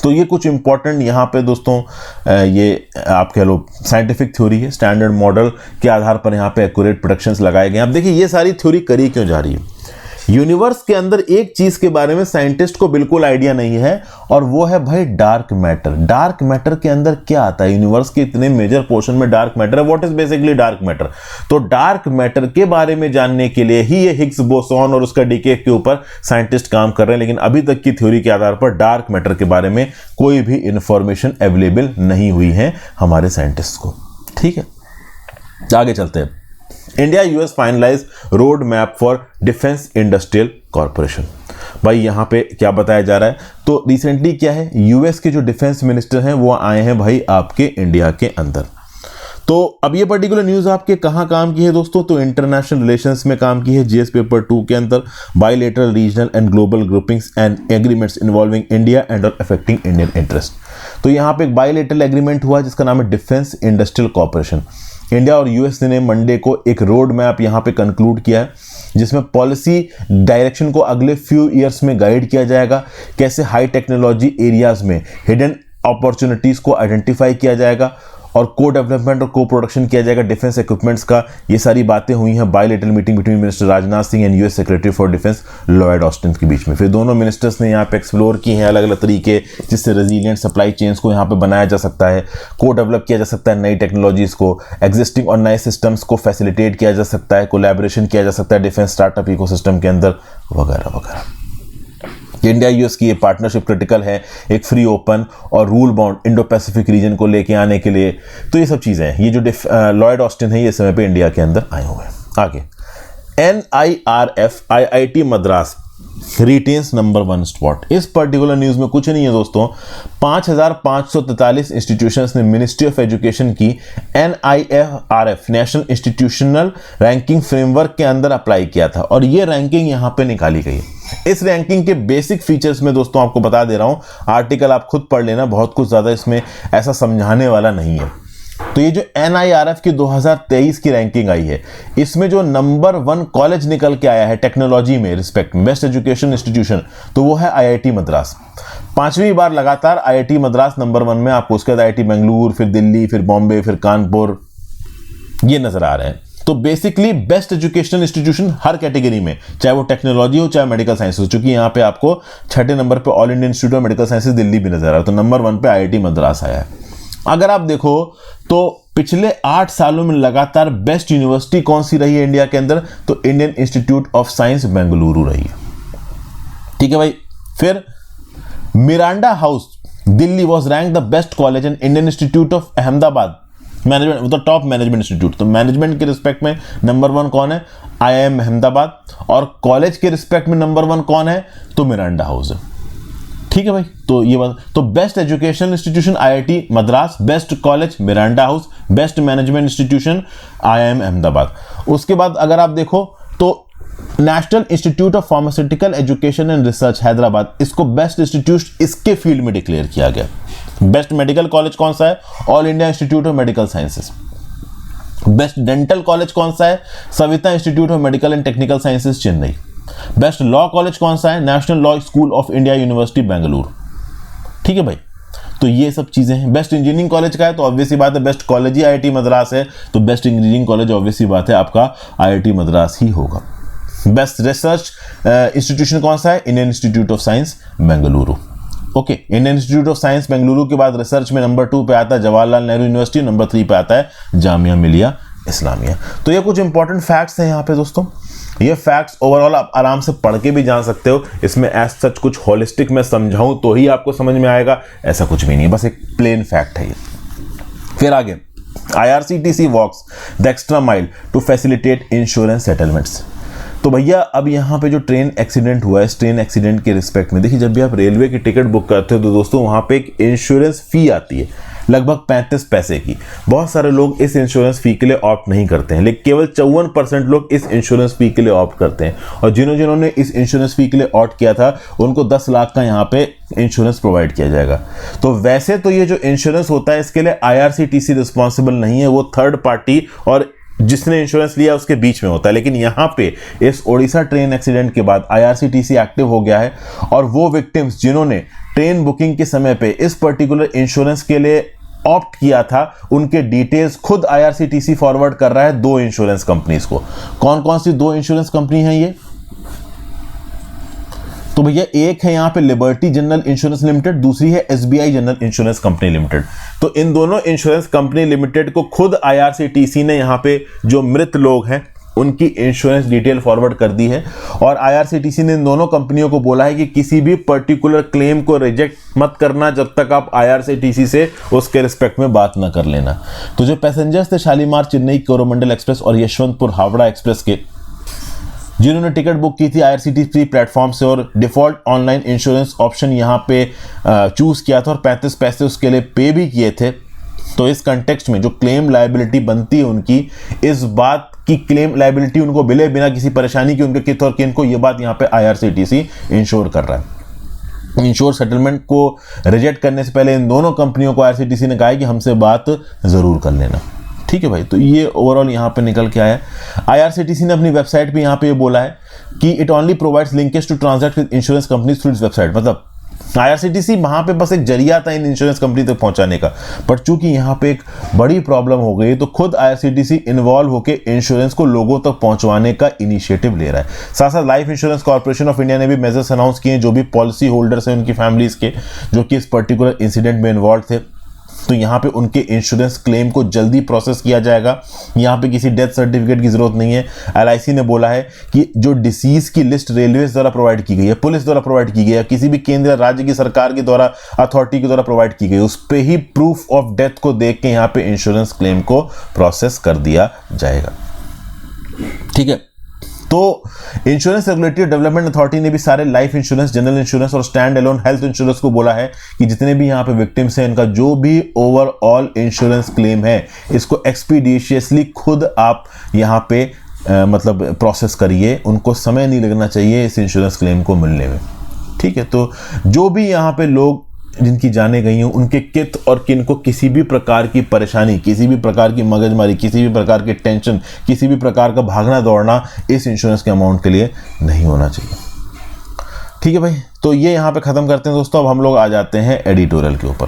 तो ये कुछ इंपॉर्टेंट यहाँ पे दोस्तों ये आप कह लो साइंटिफिक थ्योरी है, स्टैंडर्ड मॉडल के आधार पर यहाँ पे एक्यूरेट प्रेडिक्शंस लगाए गए। अब देखिए ये सारी थ्योरी करी क्यों जा रही है। यूनिवर्स के अंदर एक चीज के बारे में साइंटिस्ट को बिल्कुल आइडिया नहीं है, और वो है भाई डार्क मैटर। डार्क मैटर के अंदर क्या आता है, यूनिवर्स के इतने मेजर पोर्शन में डार्क मैटर है। What is basically dark matter? तो डार्क मैटर के बारे में जानने के लिए ही ये हिग्स बोसॉन और उसका डीके के ऊपर साइंटिस्ट काम कर रहे हैं, लेकिन अभी तक की थ्योरी के आधार पर डार्क मैटर के बारे में कोई भी इंफॉर्मेशन अवेलेबल नहीं हुई है हमारे साइंटिस्ट को, ठीक है। आगे चलते हैं। India US finalise road map for defence industrial corporation. भाई यहां पे क्या बताया जा रहा है, तो रिसेंटली क्या है, यूएस के जो डिफेंस मिनिस्टर हैं वो आए हैं भाई आपके इंडिया के अंदर। तो अब ये पर्टिकुलर न्यूज आपके कहां काम की है दोस्तों, तो इंटरनेशनल रिलेशंस में काम की है, जीएस पेपर 2 के अंदर, bilateral regional and global groupings and agreements involving India and affecting Indian interest. तो यहां पे एक बायलैटरल एग्रीमेंट हुआ जिसका नाम है डिफेंस इंडस्ट्रियल कॉर्पोरेशन। इंडिया और यूएस ने मंडे को एक रोड मैप यहां पे कंक्लूड किया है, जिसमें पॉलिसी डायरेक्शन को अगले फ्यू ईयर्स में गाइड किया जाएगा, कैसे हाई टेक्नोलॉजी एरियाज में हिडन अपॉर्चुनिटीज को आइडेंटिफाई किया जाएगा और को डेवलपमेंट और को प्रोडक्शन किया जाएगा डिफेंस इक्विपमेंट्स का। ये सारी बातें हुई हैं bilateral meeting between minister Rajnath Singh and US secretary for defence Lloyd Austin के बीच में। फिर दोनों मिनिस्टर्स ने यहाँ पे एक्सप्लोर किए हैं अलग अलग तरीके जिससे रेजिलिएंट सप्लाई चेन्स को यहाँ पे बनाया जा सकता है, को डेवलप किया जा सकता है नई टेक्नोलॉजीज को, एग्जिस्टिंग और नए सिस्टम्स को फैसिलिटेट किया जा सकता है, कोलैबोरेशन किया जा सकता है डिफेंस स्टार्टअप इकोसिस्टम के अंदर, वगैरह वगैरह। इंडिया यूएस की ये पार्टनरशिप क्रिटिकल है एक फ्री ओपन और rule bound Indo Pacific region को लेके आने के लिए। तो ये सब चीज़ें हैं, ये जो लॉयड ऑस्टिन है ये समय पे इंडिया के अंदर आए हुए हैं। आगे NIRF IIT Madras retains number 1 spot. इस पर्टिकुलर न्यूज़ में कुछ नहीं है दोस्तों, 5,543 इंस्टीट्यूशंस ने मिनिस्ट्री ऑफ एजुकेशन की NIRF national institutional ranking framework के अंदर अप्लाई किया था और ये रैंकिंग यहाँ पे निकाली गई है। इस रैंकिंग के बेसिक फीचर्स में दोस्तों आपको बता दे रहा हूं, आर्टिकल आप खुद पढ़ लेना, बहुत कुछ ज्यादा इसमें ऐसा समझाने वाला नहीं है। तो ये जो NIRF की 2023 की रैंकिंग आई है, इसमें जो नंबर 1 कॉलेज निकल के आया है टेक्नोलॉजी में रिस्पेक्ट बेस्ट एजुकेशन इंस्टीट्यूशन, तो वो है IIT मद्रास। 5वीं बार लगातार IIT मद्रास नंबर 1 में, आपको उसके बाद IIT बेंगलुरु, फिर दिल्ली, फिर बॉम्बे, फिर कानपुर, ये नजर आ रहे हैं। तो बेसिकली बेस्ट एजुकेशनल इंस्टीट्यूशन हर कैटेगरी में, चाहे वो टेक्नोलॉजी हो चाहे मेडिकल साइंस हो, चूंकि यहाँ पे आपको छठे नंबर पे all Indian institute of medical sciences Delhi भी नजर आ रहा है, तो नंबर 1 पे IIT मद्रास आया है। अगर आप देखो तो पिछले 8 सालों में लगातार बेस्ट यूनिवर्सिटी कौन सी रही है इंडिया के अंदर, तो Indian institute of science Bengaluru रही है। ठीक है भाई। फिर Miranda house Delhi was rank the best college in Indian institute of Ahmedabad management, मतलब टॉप मैनेजमेंट इंस्टीट्यूट। तो मैनेजमेंट के रिस्पेक्ट में नंबर 1 कौन है, IIM अहमदाबाद, और कॉलेज के रिस्पेक्ट में नंबर 1 कौन है, तो मिरांडा हाउस है। ठीक है भाई। तो ये बात, तो best educational institution IIT Madras, best college Miranda house, best management institution IIM Ahmedabad. उसके बाद अगर आप देखो तो national institute of pharmaceutical education and research Hyderabad, इसको बेस्ट इंस्टीट्यूट इसके फील्ड में डिक्लेयर किया गया। बेस्ट मेडिकल कॉलेज कौन सा है, all India institute of medical sciences. Best dental college कौन सा है, Savita institute of medical and technical sciences Chennai. Best law college कौन सा है, national law school of India university Bengaluru. ठीक है भाई। तो ये सब चीजें हैं। बेस्ट इंजीनियरिंग कॉलेज का है तो ऑब्वियसली बात है बेस्ट कॉलेज ही IIT मद्रास है, तो बेस्ट इंजीनियरिंग कॉलेज ऑब्वियसली बात है आपका IIT मद्रास ही होगा। बेस्ट रिसर्च इंस्टीट्यूशन कौन सा है, Indian institute of science Bengaluru. Okay, Indian institute of science Bengaluru के बाद रिसर्च में नंबर 2 पे आता है जवाहरलाल नेहरू यूनिवर्सिटी, नंबर 3 पे आता है जामिया मिलिया इस्लामिया। तो ये कुछ इंपॉर्टेंट फैक्ट्स हैं यहाँ पे दोस्तों। ये फैक्ट्स ओवरऑल आप आराम से पढ़ के भी जान सकते हो, इसमें एज सच कुछ होलिस्टिक में समझाऊं तो ही आपको समझ में आएगा, ऐसा कुछ भी नहीं है, बस एक प्लेन फैक्ट है ये। फिर आगे, IRCTC walks the extra mile to facilitate insurance settlements. तो भैया अब यहाँ पे जो ट्रेन एक्सीडेंट हुआ है, इस ट्रेन एक्सीडेंट के रिस्पेक्ट में देखिए, जब भी आप रेलवे की टिकट बुक करते हो तो दोस्तों वहाँ पे एक इंश्योरेंस फी आती है लगभग 35 पैसे की। बहुत सारे लोग इस इंश्योरेंस फी के लिए ऑप्ट नहीं करते हैं, लेकिन केवल 54% लोग इस इंश्योरेंस फी के लिए ऑप्ट करते हैं। और जिन्होंने इस इंश्योरेंस फी के लिए ऑप्ट किया था उनको 10 लाख का यहाँ पे इंश्योरेंस प्रोवाइड किया जाएगा। तो वैसे तो ये जो इंश्योरेंस होता है इसके लिए IRCTC रिस्पॉन्सिबल नहीं है, वो थर्ड पार्टी और जिसने इंश्योरेंस लिया उसके बीच में होता है। लेकिन यहाँ पे इस ओडिशा ट्रेन एक्सीडेंट के बाद IRCTC एक्टिव हो गया है और वो विक्टिम्स जिन्होंने ट्रेन बुकिंग के समय पे इस पर्टिकुलर इंश्योरेंस के लिए ऑप्ट किया था उनके डिटेल्स खुद IRCTC फॉरवर्ड कर रहा है 2 इंश्योरेंस कंपनीज को। कौन कौन सी 2 इंश्योरेंस कंपनी है ये, तो भैया एक है यहाँ पे लिबर्टी जनरल इंश्योरेंस लिमिटेड, दूसरी है SBI general insurance company limited. तो इन दोनों इंश्योरेंस कंपनी लिमिटेड को खुद IRCTC ने यहाँ पे जो मृत लोग हैं उनकी इंश्योरेंस डिटेल फॉरवर्ड कर दी है और IRCTC ने इन दोनों कंपनियों को बोला है कि किसी भी पर्टिकुलर क्लेम को रिजेक्ट मत करना जब तक आप IRCTC से उसके रिस्पेक्ट में बात ना कर लेना। तो जो पैसेंजर्स थे शालीमार चेन्नई कोरोमंडल एक्सप्रेस और यशवंतपुर हावड़ा एक्सप्रेस के, जिन्होंने टिकट बुक की थी IRCTC प्लेटफॉर्म से और डिफॉल्ट ऑनलाइन इंश्योरेंस ऑप्शन यहाँ पे चूज किया था और 35 पैसे उसके लिए पे भी किए थे, तो इस कंटेक्स्ट में जो क्लेम लायबिलिटी बनती है उनकी, इस बात की क्लेम लायबिलिटी उनको मिले बिना किसी परेशानी की उनके कित और किन को, ये बात यहाँ पे IRCTC इंश्योर कर रहा है। इंश्योर सेटलमेंट को रिजेक्ट करने से पहले इन दोनों कंपनियों को IRCTC ने कहा है कि हमसे बात जरूर कर लेना। ठीक है भाई। तो ये ओवरऑल यहाँ पे निकल के आया। IRCTC ने अपनी वेबसाइट पे यहाँ पे ये बोला है कि it only provides linkage to transact with insurance companies through its website. मतलब IRCTC वहां पे बस एक जरिया था इन इंश्योरेंस कंपनी तक पहुंचाने का, बट चूंकि यहाँ पे एक बड़ी प्रॉब्लम हो गई तो खुद IRCTC इन्वॉल्व होकर इंश्योरेंस को लोगों तक पहुंचवाने का इनिशिएटिव ले रहा है। साथ साथ life insurance corporation of India ने भी मेजर्स अनाउंस किए जो भी पॉलिसी होल्डर्स हैं उनकी फैमिलीज के जो कि इस पर्टिकुलर इंसिडेंट में इन्वॉल्व थे, तो यहाँ पे उनके इंश्योरेंस क्लेम को जल्दी प्रोसेस किया जाएगा। यहाँ पे किसी डेथ सर्टिफिकेट की जरूरत नहीं है। LIC ने बोला है कि जो डिसीज की लिस्ट रेलवे द्वारा प्रोवाइड की गई है, पुलिस द्वारा प्रोवाइड की गई है, किसी भी केंद्र राज्य की सरकार के द्वारा अथॉरिटी के द्वारा प्रोवाइड की गई, उस पर ही प्रूफ ऑफ डेथ को देख के यहाँ पे इंश्योरेंस क्लेम को प्रोसेस कर दिया जाएगा। ठीक है। तो इंश्योरेंस रेगुलेटरी डेवलपमेंट अथॉरिटी ने भी सारे लाइफ इंश्योरेंस, जनरल इंश्योरेंस और स्टैंड अलोन हेल्थ इंश्योरेंस को बोला है कि जितने भी यहाँ पे विक्टिम्स हैं इनका जो भी ओवरऑल इंश्योरेंस क्लेम है इसको एक्सपीडिशियसली खुद आप यहाँ पे मतलब प्रोसेस करिए, उनको समय नहीं लगना चाहिए इस इंश्योरेंस क्लेम को मिलने में। ठीक है। तो जो भी यहाँ पे लोग जिनकी जाने गई हैं उनके कित और किन को किसी भी प्रकार की परेशानी, किसी भी प्रकार की मगजमारी, किसी भी प्रकार की टेंशन, किसी भी प्रकार का भागना दौड़ना इस इंश्योरेंस के अमाउंट के लिए नहीं होना चाहिए। ठीक है भाई। तो ये यहाँ पे ख़त्म करते हैं दोस्तों। अब हम लोग आ जाते हैं एडिटोरियल के ऊपर।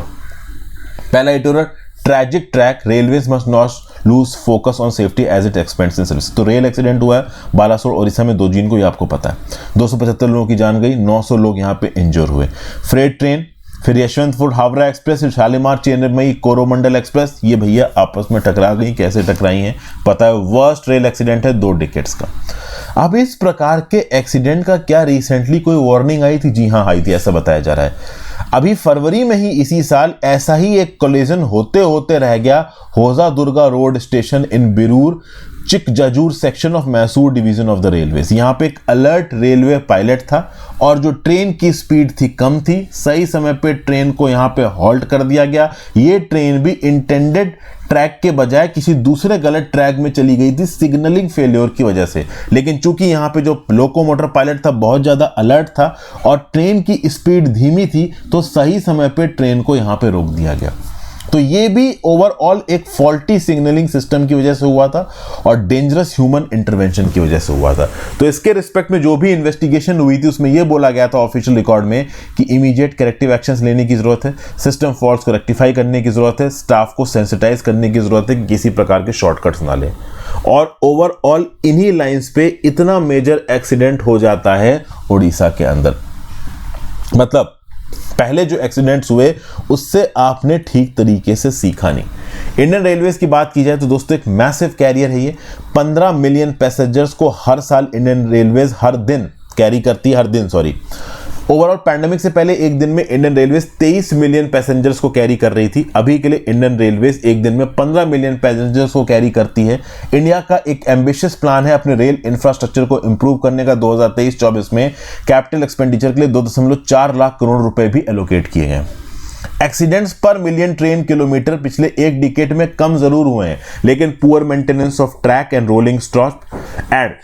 पहला editorial, tragic track, railways must not lose focus on safety as it expands in service. तो रेल एक्सीडेंट हुआ है बालासोर ओडिशा में 2 जून को, ये आपको पता है। 275 लोगों की जान गई, 900 लोग यहाँ पे इंजर हुए। फ्रेट ट्रेन, फिर यशवंतपुर हावड़ा एक्सप्रेस, फिर शालीमार चेन्नई कोरोमंडल एक्सप्रेस, ये भैया आपस में टकरा गई। कैसे टकराई हैं पता है, वर्स्ट रेल एक्सीडेंट है 2 डिकेड्स का। अब इस प्रकार के एक्सीडेंट का क्या रिसेंटली कोई वार्निंग आई थी? जी हाँ आई थी, ऐसा बताया जा रहा है। अभी फरवरी में ही इसी साल ऐसा ही एक कोलिजन होते होते रह गया Hosadurga road station in Birur Chikjajur section of Mysore division of the railways. यहाँ पे एक अलर्ट रेलवे पायलट था और जो ट्रेन की स्पीड थी कम थी, सही समय पे ट्रेन को यहाँ पे हॉल्ट कर दिया गया। ये ट्रेन भी इंटेंडेड ट्रैक के बजाय किसी दूसरे गलत ट्रैक में चली गई थी सिग्नलिंग फेल्योर की वजह से। लेकिन चूंकि यहाँ पे जो लोकोमोटर पायलट था बहुत ज्यादा अलर्ट था और ट्रेन की स्पीड धीमी थी, तो सही समय पे ट्रेन को यहाँ पे रोक दिया गया। तो ये भी ओवरऑल एक फॉल्टी सिग्नलिंग सिस्टम की वजह से हुआ था और डेंजरस ह्यूमन इंटरवेंशन की वजह से हुआ था। तो इसके रिस्पेक्ट में जो भी इन्वेस्टिगेशन हुई थी उसमें यह बोला गया था ऑफिशियल रिकॉर्ड में कि इमीडिएट करेक्टिव एक्शंस लेने की जरूरत है, सिस्टम फॉल्ट्स को रेक्टिफाई करने की जरूरत है, स्टाफ को सेंसिटाइज करने की जरूरत है कि किसी प्रकार के शॉर्टकट्स ना लें। और ओवरऑल इन्हीं लाइंस पे इतना मेजर एक्सीडेंट हो जाता है उड़ीसा के अंदर। मतलब पहले जो एक्सीडेंट्स हुए उससे आपने ठीक तरीके से सीखा नहीं। इंडियन रेलवेज की बात की जाए तो दोस्तों एक मैसिव कैरियर है ये। 15 मिलियन पैसेंजर्स को हर साल इंडियन रेलवेज हर दिन कैरी करती है, हर दिन सॉरी। ओवरऑल पैंडेमिक से पहले एक दिन में इंडियन रेलवेज 23 मिलियन पैसेंजर्स को कैरी कर रही थी। अभी के लिए इंडियन रेलवेज एक दिन में 15 मिलियन पैसेंजर्स को कैरी करती है। इंडिया का एक एम्बिशियस प्लान है अपने रेल इंफ्रास्ट्रक्चर को इंप्रूव करने का। 2023-24 में कैपिटल एक्सपेंडिचर के लिए 2.4 लाख करोड़ रुपए भी एलोकेट किए गए। एक्सीडेंट्स पर मिलियन ट्रेन किलोमीटर पिछले एक डिकेड में कम जरूर हुए हैं, लेकिन poor maintenance of track and rolling stock and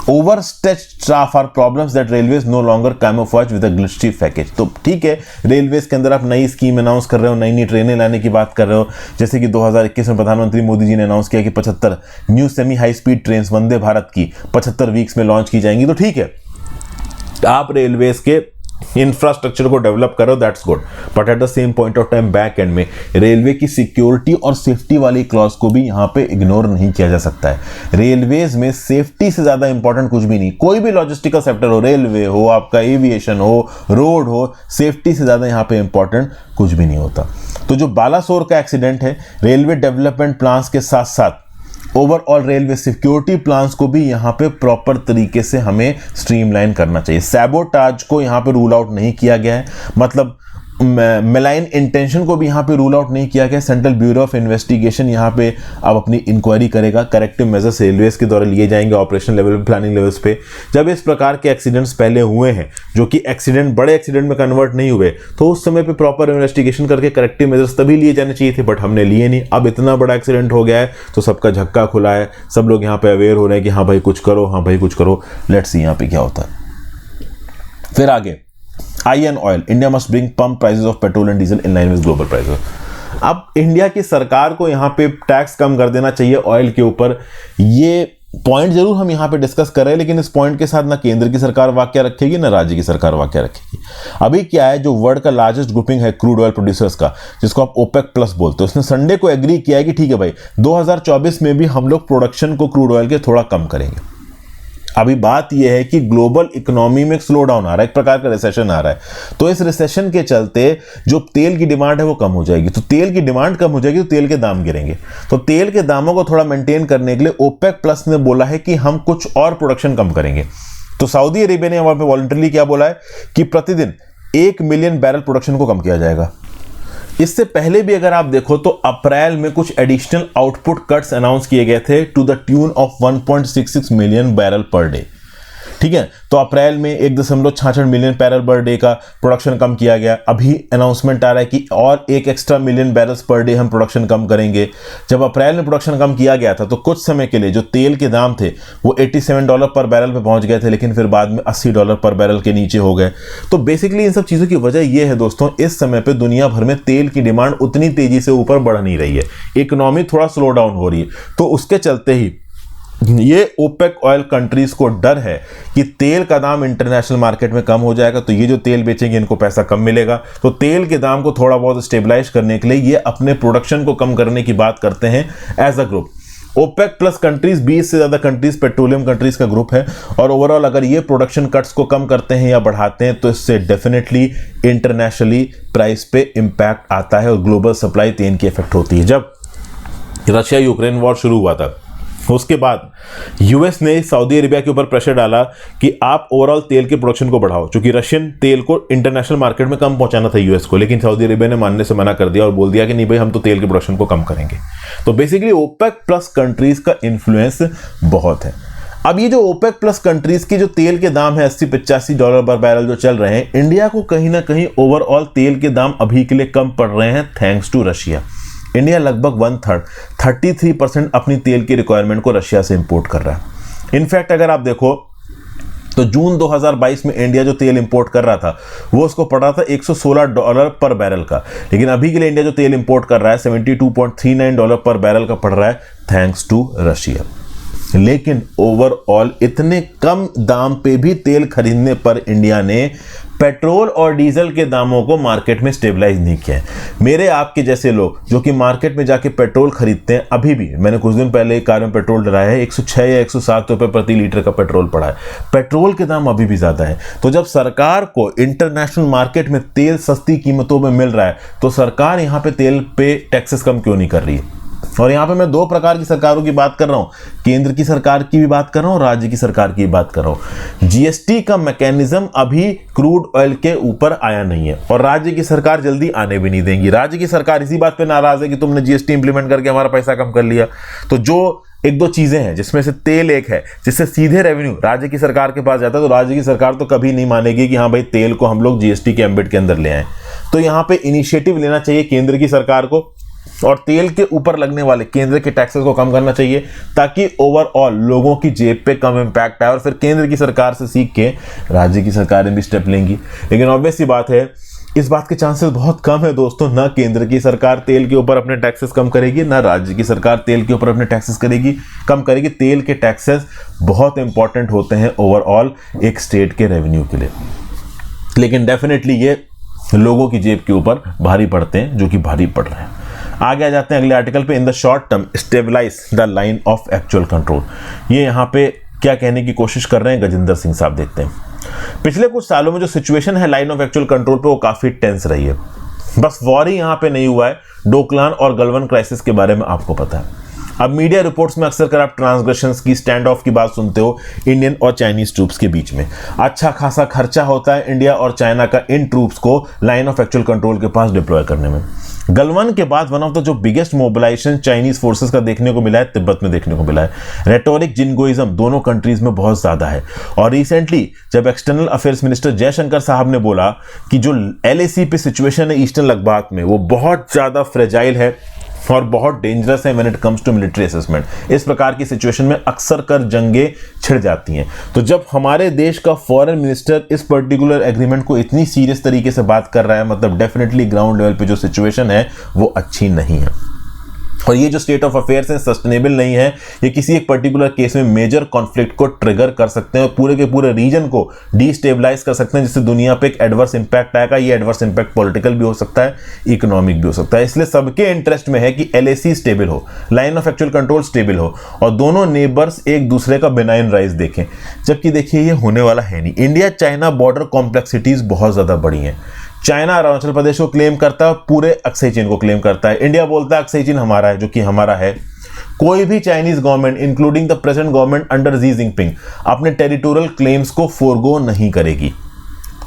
overstretched staff are problems that railways no longer camouflage with a glitchy package। तो ठीक है, रेलवेज के अंदर आप नई स्कीम अनाउंस कर रहे हो, नई नई ट्रेनें लाने की बात कर रहे हो, जैसे कि 2021 में प्रधानमंत्री मोदी जी ने अनाउंस किया कि 75 new semi high speed train Vande Bharat की 75 वीक्स में लॉन्च की जाएंगी। तो ठीक है, आप रेलवेज के इंफ्रास्ट्रक्चर को डेवलप करो, that's good, but at the same point of time back and में रेलवे की सिक्योरिटी और सेफ्टी वाली क्लॉज को भी यहां पे इग्नोर नहीं किया जा सकता है। रेलवेज में सेफ्टी से ज्यादा इंपॉर्टेंट कुछ भी नहीं। कोई भी लॉजिस्टिकल सेक्टर हो, रेलवे हो, आपका एविएशन हो, रोड हो, सेफ्टी से ज्यादा यहां पे इंपॉर्टेंट कुछ भी नहीं होता। तो जो बालासोर का एक्सीडेंट है, रेलवे डेवलपमेंट प्लान्स के साथ साथ ओवरऑल रेलवे सिक्योरिटी प्लान्स को भी यहां पे प्रॉपर तरीके से हमें स्ट्रीमलाइन करना चाहिए। सैबोटाज को यहां पे रूल आउट नहीं किया गया है, मतलब मेलाइन इंटेंशन को भी यहाँ पे रूल आउट नहीं किया गया। सेंट्रल ब्यूरो ऑफ इन्वेस्टिगेशन यहाँ पे अब अपनी इंक्वायरी करेगा। करेक्टिव मेजर्स रेलवेज के द्वारा लिए जाएंगे ऑपरेशन लेवल पे, प्लानिंग लेवल्स पे। जब इस प्रकार के एक्सीडेंट्स पहले हुए हैं जो कि एक्सीडेंट बड़े एक्सीडेंट में कन्वर्ट नहीं हुए, तो उस समय पे प्रॉपर इन्वेस्टिगेशन करके करेक्टिव मेजर्स तभी लिए जाने चाहिए थे, बट हमने लिए नहीं। अब इतना बड़ा एक्सीडेंट हो गया है तो सबका झक्का खुला है, सब लोग यहाँ पे अवेयर हो रहे हैं कि हाँ भाई कुछ करो, हाँ भाई कुछ करो। लेट्स सी यहाँ पे क्या होता है। फिर आगे IN oil, India must bring pump prices of petrol and diesel in line with global prices. अब इंडिया की सरकार को यहाँ पे टैक्स कम कर देना चाहिए ऑयल के ऊपर। ये पॉइंट जरूर हम यहाँ पे डिस्कस कर रहे हैं, लेकिन इस पॉइंट के साथ ना केंद्र की सरकार वाक्य रखेगी ना राज्य की सरकार वाक्य रखेगी। अभी क्या है, जो वर्ल्ड का लार्जेस्ट ग्रुपिंग है क्रूड ऑयल प्रोड्यूसर्स का, जिसको आप ओपेक प्लस बोलते हो, उसने संडे को एग्री किया है कि ठीक है भाई 2024 में भी हम लोग प्रोडक्शन को क्रूड ऑयल के थोड़ा कम करेंगे। अभी बात यह है कि ग्लोबल इकोनॉमी में एक स्लो डाउन आ रहा है, एक प्रकार का रिसेशन आ रहा है। तो इस रिसेशन के चलते जो तेल की डिमांड है वो कम हो जाएगी। तो तेल की डिमांड कम हो जाएगी तो तेल के दाम गिरेंगे। तो तेल के दामों को थोड़ा मेंटेन करने के लिए ओपेक प्लस ने बोला है कि हम कुछ और प्रोडक्शन कम करेंगे। तो सऊदी अरेबिया ने वहां पे वॉलंटरली क्या बोला है कि प्रतिदिन 1 मिलियन बैरल प्रोडक्शन को कम किया जाएगा। इससे पहले भी अगर आप देखो तो अप्रैल में कुछ एडिशनल आउटपुट कट्स अनाउंस किए गए थे to the tune of 1.66 million barrel per day. ठीक है, तो अप्रैल में 1.66 मिलियन बैरल पर डे का प्रोडक्शन कम किया गया। अभी अनाउंसमेंट आ रहा है कि और एक extra million barrels per day हम प्रोडक्शन कम करेंगे। जब अप्रैल में प्रोडक्शन कम किया गया था तो कुछ समय के लिए जो तेल के दाम थे वो $87 पर बैरल पे पहुंच गए थे, लेकिन फिर बाद में $80 पर बैरल के नीचे हो गए। तो बेसिकली इन सब चीज़ों की वजह यह है दोस्तों, इस समय पर दुनिया भर में तेल की डिमांड उतनी तेजी से ऊपर बढ़ नहीं रही है, इकोनॉमी थोड़ा स्लो डाउन हो रही है। तो उसके चलते ही ये ओपेक ऑयल कंट्रीज को डर है कि तेल का दाम इंटरनेशनल मार्केट में कम हो जाएगा, तो ये जो तेल बेचेंगे इनको पैसा कम मिलेगा, तो तेल के दाम को थोड़ा बहुत स्टेबलाइज करने के लिए ये अपने प्रोडक्शन को कम करने की बात करते हैं as a group. OPEC plus countries 20 से ज़्यादा कंट्रीज पेट्रोलियम कंट्रीज का ग्रुप है, और ओवरऑल अगर ये प्रोडक्शन कट्स को कम करते हैं या बढ़ाते हैं तो इससे डेफिनेटली इंटरनेशनली प्राइस पे इम्पैक्ट आता है और ग्लोबल सप्लाई चेन की इफेक्ट होती है। जब रशिया यूक्रेन वॉर शुरू हुआ था उसके बाद यूएस ने सऊदी अरेबिया के ऊपर प्रेशर डाला कि आप ओवरऑल तेल के प्रोडक्शन को बढ़ाओ, क्योंकि रशियन तेल को इंटरनेशनल मार्केट में कम पहुंचाना था यूएस को, लेकिन सऊदी अरेबिया ने मानने से मना कर दिया और बोल दिया कि नहीं भाई हम तो तेल के प्रोडक्शन को कम करेंगे। तो बेसिकली ओपेक प्लस कंट्रीज का इन्फ्लुएंस बहुत है। अब ये जो ओपेक प्लस कंट्रीज की जो तेल के दाम है $80-85 पर बैरल जो चल रहे हैं, इंडिया को कहीं ना कहीं ओवरऑल तेल के दाम अभी के लिए कम पड़ रहे हैं थैंक्स टू रशिया। इंडिया लगभग 1/3 33% अपनी तेल की रिक्वायरमेंट को रशिया से इंपोर्ट कर रहा है। इनफैक्ट अगर आप देखो तो जून 2022 में इंडिया जो तेल इंपोर्ट कर रहा था वो उसको पड़ रहा था $116 पर बैरल का, लेकिन अभी के लिए इंडिया जो तेल इंपोर्ट कर रहा है $72.39 पर बैरल का पड़ रहा है थैंक्स टू रशिया। लेकिन ओवरऑल इतने कम दाम पे भी तेल खरीदने पर इंडिया ने पेट्रोल और डीजल के दामों को मार्केट में स्टेबलाइज नहीं किया है। मेरे आपके जैसे लोग जो कि मार्केट में जाके पेट्रोल खरीदते हैं, अभी भी मैंने कुछ दिन पहले एक कार में पेट्रोल डलाया है, 106 या 107 रुपए प्रति लीटर का पेट्रोल पड़ा है। पेट्रोल के दाम अभी भी ज्यादा है। तो जब सरकार को इंटरनेशनल मार्केट में तेल सस्ती कीमतों में मिल रहा है तो सरकार यहाँ पे तेल पे टैक्सेस कम क्यों नहीं कर रही है? और यहां पे मैं दो प्रकार की सरकारों की बात कर रहा हूं, केंद्र की सरकार की भी बात कर रहा हूं, राज्य की सरकार की भी बात कर रहा हूं। जीएसटी का मैकेनिज्म अभी क्रूड ऑयल के ऊपर आया नहीं है और राज्य की सरकार जल्दी आने भी नहीं देंगी। राज्य की सरकार इसी बात पे नाराज है कि तुमने जीएसटी इंप्लीमेंट करके हमारा पैसा कम कर लिया। तो जो एक दो चीजें हैं जिसमें से तेल एक है जिससे सीधे रेवेन्यू राज्य की सरकार के पास जाता है, तो राज्य की सरकार तो कभी नहीं मानेगी कि हाँ भाई तेल को हम लोग जीएसटी के एम्बिट के अंदर ले आए। तो यहाँ पे इनिशिएटिव लेना चाहिए केंद्र की सरकार को और तेल के ऊपर लगने वाले केंद्र के टैक्सेस को कम करना चाहिए ताकि ओवरऑल लोगों की जेब पे कम इम्पैक्ट आए और फिर केंद्र की सरकार से सीख के राज्य की सरकारें भी स्टेप लेंगी। लेकिन ऑब्वियस सी बात है इस बात के चांसेस बहुत कम है दोस्तों। ना केंद्र की सरकार तेल के ऊपर अपने टैक्सेस कम करेगी, ना राज्य की सरकार तेल के ऊपर अपने टैक्सेस कम करेगी। तेल के टैक्सेस बहुत इंपॉर्टेंट होते हैं ओवरऑल एक स्टेट के रेवेन्यू के लिए, लेकिन डेफिनेटली ये लोगों की जेब के ऊपर भारी पड़ते हैं, जो कि भारी पड़ रहे हैं। आगे आ जाते हैं अगले आर्टिकल पे। In the short term stabilise the line of actual control. ये यहाँ पे क्या कहने की कोशिश कर रहे हैं गजेंद्र सिंह साहब, देखते हैं। पिछले कुछ सालों में जो सिचुएशन है लाइन ऑफ एक्चुअल कंट्रोल पे वो काफी टेंस रही है। बस वॉर ही यहाँ पे नहीं हुआ है, डोकलाम और गलवान क्राइसिस के बारे में आपको पता है। अब मीडिया रिपोर्ट्स में अक्सर कर आप ट्रांसग्रेशंस की स्टैंड ऑफ की बात सुनते हो इंडियन और चाइनीज ट्रूप्स के बीच में। अच्छा खासा खर्चा होता है इंडिया और चाइना का इन ट्रूप्स को लाइन ऑफ एक्चुअल कंट्रोल के पास डिप्लॉय करने में। गलवान के बाद वन ऑफ द जो बिगेस्ट मोबिलाइजेशन चाइनीज फोर्सेस का देखने को मिला है तिब्बत में देखने को मिला है। रेटोरिक जिनगोइज्म दोनों कंट्रीज में बहुत ज्यादा है और रिसेंटली जब एक्सटर्नल अफेयर्स मिनिस्टर जयशंकर साहब ने बोला कि जो LAC पे सिचुएशन है ईस्टर्न लद्दाख में वो बहुत ज्यादा फ्रेजाइल है और बहुत डेंजरस है when it comes to military assessment, इस प्रकार की सिचुएशन में अक्सर कर जंगें छिड़ जाती हैं। तो जब हमारे देश का फॉरेन मिनिस्टर इस पर्टिकुलर एग्रीमेंट को इतनी सीरियस तरीके से बात कर रहा है, मतलब डेफिनेटली ग्राउंड लेवल पे जो सिचुएशन है वो अच्छी नहीं है। और ये जो स्टेट ऑफ अफेयर्स है सस्टेनेबल नहीं है। ये किसी एक पर्टिकुलर केस में मेजर कॉन्फ्लिक्ट को ट्रिगर कर सकते हैं और पूरे के पूरे रीजन को डिस्टेबलाइज कर सकते हैं, जिससे दुनिया पे एक एडवर्स इंपैक्ट आएगा। ये एडवर्स इंपैक्ट पॉलिटिकल भी हो सकता है, इकोनॉमिक भी हो सकता है। इसलिए सबके इंटरेस्ट में है कि LAC स्टेबल हो, line of actual control stable हो और दोनों नेबर्स एक दूसरे का बेनाइन राइज देखें। जबकि देखिए ये होने वाला है नहीं। इंडिया चाइना बॉर्डर कॉम्प्लेक्सिटीज बहुत ज्यादा बड़ी हैं। चाइना अरुणाचल प्रदेश को क्लेम करता है, पूरे अक्साई चीन को क्लेम करता है। इंडिया बोलता है अक्साई चीन हमारा है, जो कि हमारा है। कोई भी Chinese government including the present government under Xi Jinping अपने टेरिटोरियल क्लेम्स को फोरगो नहीं करेगी।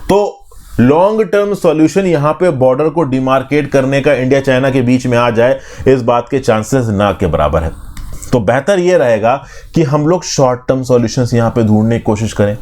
तो लॉन्ग टर्म सॉल्यूशन यहां पे बॉर्डर को डिमार्केट करने का इंडिया चाइना के बीच में आ जाए, इस बात के चांसेस ना के बराबर है। तो बेहतर यह रहेगा कि हम लोग शॉर्ट टर्म सॉल्यूशंस यहां पे ढूंढने की कोशिश करें,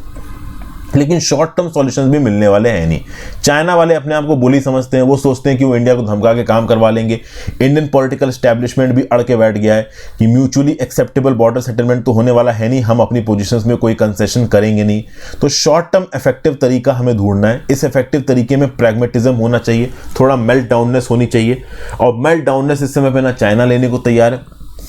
लेकिन शॉर्ट टर्म सॉल्यूशंस भी मिलने वाले हैं नहीं। चाइना वाले अपने आप को बुली समझते हैं, वो सोचते हैं कि वो इंडिया को धमका के काम करवा लेंगे। इंडियन पॉलिटिकल एस्टैब्लिशमेंट भी अड़ के बैठ गया है कि म्यूचुअली एक्सेप्टेबल बॉर्डर सेटलमेंट तो होने वाला है नहीं, हम अपनी पोजीशंस में कोई कंसेशन करेंगे नहीं। तो शॉर्ट टर्म इफेक्टिव तरीका हमें ढूंढना है। इस इफेक्टिव तरीके में प्रैग्मेटिज्म होना चाहिए, थोड़ा मेल्ट डाउननेस होनी चाहिए। और मेल्ट डाउननेस इस समय पे ना चाइना लेने को तैयार है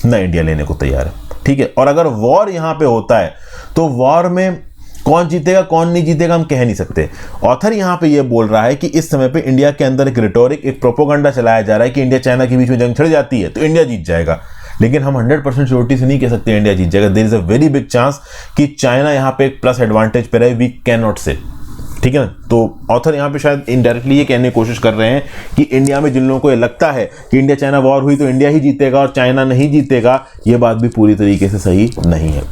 ना इंडिया लेने को तैयार है। ठीक है। और अगर वॉर यहां पे होता है तो वॉर में कौन जीतेगा कौन नहीं जीतेगा हम कह नहीं सकते। ऑथर यहां पे ये बोल रहा है कि इस समय पे इंडिया के अंदर एक रिटोरिक, एक प्रोपोगंडा चलाया जा रहा है कि इंडिया चाइना के बीच में जंग छिड़ जाती है तो इंडिया जीत जाएगा, लेकिन हम 100% श्योरिटी से नहीं कह सकते इंडिया जीत जाएगा। There is a very big chance कि चाइना यहां पे एक प्लस एडवांटेज पे रहे, वी कैन नॉट से, ठीक है ना। तो ऑथर यहां पे शायद इनडायरेक्टली ये कहने की कोशिश कर रहे हैं कि इंडिया में जिन लोगों को ये लगता है कि इंडिया चाइना वॉर हुई तो इंडिया ही जीतेगा और चाइना नहीं जीतेगा, ये बात भी पूरी तरीके से सही नहीं है,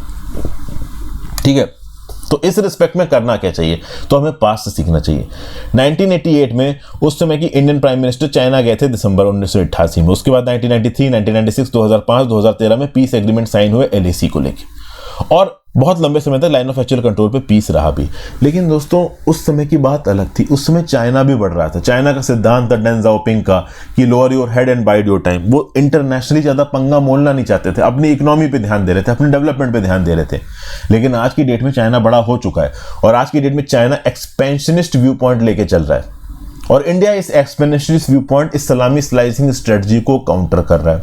ठीक है। तो इस रिस्पेक्ट में करना क्या चाहिए, तो हमें पास्ट से सीखना चाहिए। 1988 में उस समय की इंडियन प्राइम मिनिस्टर चाइना गए थे दिसंबर 1988 में। उसके बाद 1993, 1996, 2005, 2013 में पीस एग्रीमेंट साइन हुए LAC को लेके, और बहुत लंबे समय तक लाइन ऑफ एक्चुअल कंट्रोल पे पीस रहा भी। लेकिन दोस्तों उस समय की बात अलग थी, उस समय चाइना भी बढ़ रहा था। चाइना का सिद्धांत था डेन ज़ाओपिंग का कि lower your head and wide your time. वो इंटरनेशनली ज़्यादा पंगा मोलना नहीं चाहते थे, अपनी इकोनॉमी पे ध्यान दे रहे थे, अपने डेवलपमेंट पे ध्यान दे रहे थे। लेकिन आज की डेट में चाइना बड़ा हो चुका है और आज की डेट में चाइना एक्सपेंशनिस्ट व्यू पॉइंट लेके चल रहा है और इंडिया इस एक्सपेंशनिस्ट व्यू पॉइंट, इस सलामी स्लाइसिंग स्ट्रेटजी को काउंटर कर रहा है,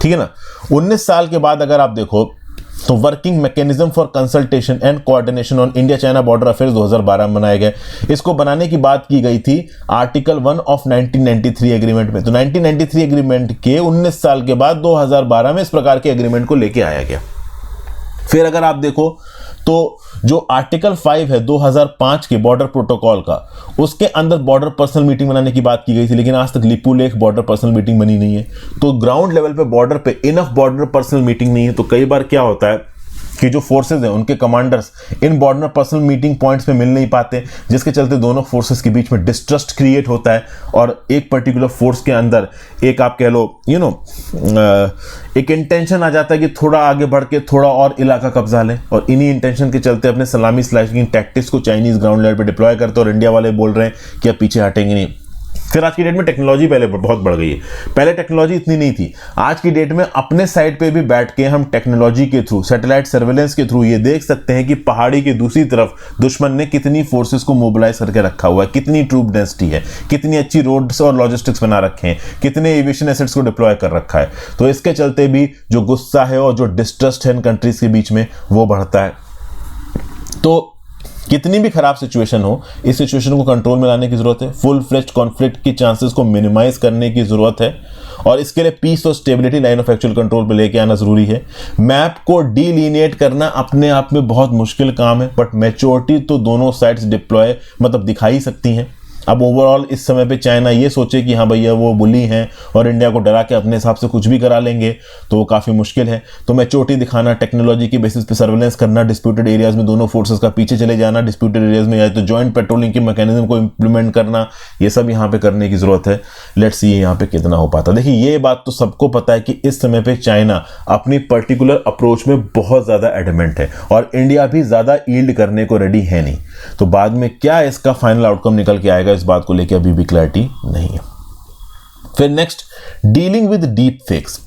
ठीक है ना। 19 साल के बाद अगर आप देखो तो working mechanism for consultation and coordination on India China border affairs 2012 में बनाए गए। इसको बनाने की बात की गई थी आर्टिकल 1 ऑफ 1993 एग्रीमेंट में। तो 1993 एग्रीमेंट के 19 साल के बाद 2012 में इस प्रकार के एग्रीमेंट को लेके आया गया। फिर अगर आप देखो तो जो आर्टिकल 5 है 2005 के बॉर्डर प्रोटोकॉल का, उसके अंदर बॉर्डर पर्सनल मीटिंग बनाने की बात की गई थी, लेकिन आज तक लिपू लेख बॉर्डर पर्सनल मीटिंग बनी नहीं है। तो ग्राउंड लेवल पे बॉर्डर पे इनफ बॉर्डर पर्सनल मीटिंग नहीं है। तो कई बार क्या होता है कि जो फोर्सेस हैं उनके कमांडर्स इन बॉर्डर पर्सनल मीटिंग पॉइंट्स पे मिल नहीं पाते, जिसके चलते दोनों फोर्सेस के बीच में डिस्ट्रस्ट क्रिएट होता है और एक पर्टिकुलर फोर्स के अंदर एक आप कह लो एक इंटेंशन आ जाता है कि थोड़ा आगे बढ़ के थोड़ा और इलाका कब्जा लें, और इन्हीं इंटेंशन के चलते अपने सलामी स्लाइसिंग टैक्टिक्स को चाइनीज ग्राउंड लेवल पे डिप्लॉय करते और इंडिया वाले बोल रहे हैं कि अब पीछे हटेंगे नहीं। फिर आज की डेट में टेक्नोलॉजी पहले बहुत बढ़ गई है, पहले टेक्नोलॉजी इतनी नहीं थी। आज की डेट में अपने साइड पे भी बैठ के हम टेक्नोलॉजी के थ्रू, सैटेलाइट सर्वेलेंस के थ्रू ये देख सकते हैं कि पहाड़ी की दूसरी तरफ दुश्मन ने कितनी फोर्सेस को मोबिलाइज करके रखा हुआ है, कितनी ट्रूप डेंसिटी है, कितनी अच्छी रोड्स और लॉजिस्टिक्स बना रखे हैं, कितने एविएशन एसेट्स को डिप्लॉय कर रखा है। तो इसके चलते भी जो गुस्सा है और जो डिस्ट्रस्ट है इन कंट्रीज के बीच में वो बढ़ता है। तो कितनी भी खराब सिचुएशन हो, इस सिचुएशन को कंट्रोल में लाने की जरूरत है, फुल फ्लेज्ड कॉन्फ्लिक्ट की चांसेस को मिनिमाइज करने की जरूरत है, और इसके लिए पीस और stability line of actual control पे लेके आना जरूरी है। मैप को डीलिनिएट करना अपने आप में बहुत मुश्किल काम है, बट मैच्योरिटी तो दोनों साइड्स डिप्लॉय दिखा ही सकती हैं। अब ओवरऑल इस समय पे चाइना ये सोचे कि हाँ भैया वो बुली हैं और इंडिया को डरा के अपने हिसाब से कुछ भी करा लेंगे, तो वो काफ़ी मुश्किल है। तो मैच्योरिटी दिखाना, टेक्नोलॉजी की बेसिस पे सर्वेलेंस करना, डिस्प्यूटेड एरियाज में दोनों फोर्सेस का पीछे चले जाना, डिस्प्यूटेड एरियाज में या तो जॉइंट पेट्रोलिंग के मैकेनिज्म को इंप्लीमेंट करना, ये सब यहाँ पे करने की जरूरत है। लेट्स सी यहाँ पे कितना हो पाता। देखिए ये बात तो सबको पता है कि इस समय पे चाइना अपनी पर्टिकुलर अप्रोच में बहुत ज़्यादा एडमेंट है और इंडिया भी ज़्यादा ईल्ड करने को रेडी है नहीं। तो बाद में क्या इसका फाइनल आउटकम निकल के आएगा, इस बात को लेकर अभी भी क्लैरिटी नहीं है। फिर next, dealing with deep fakes,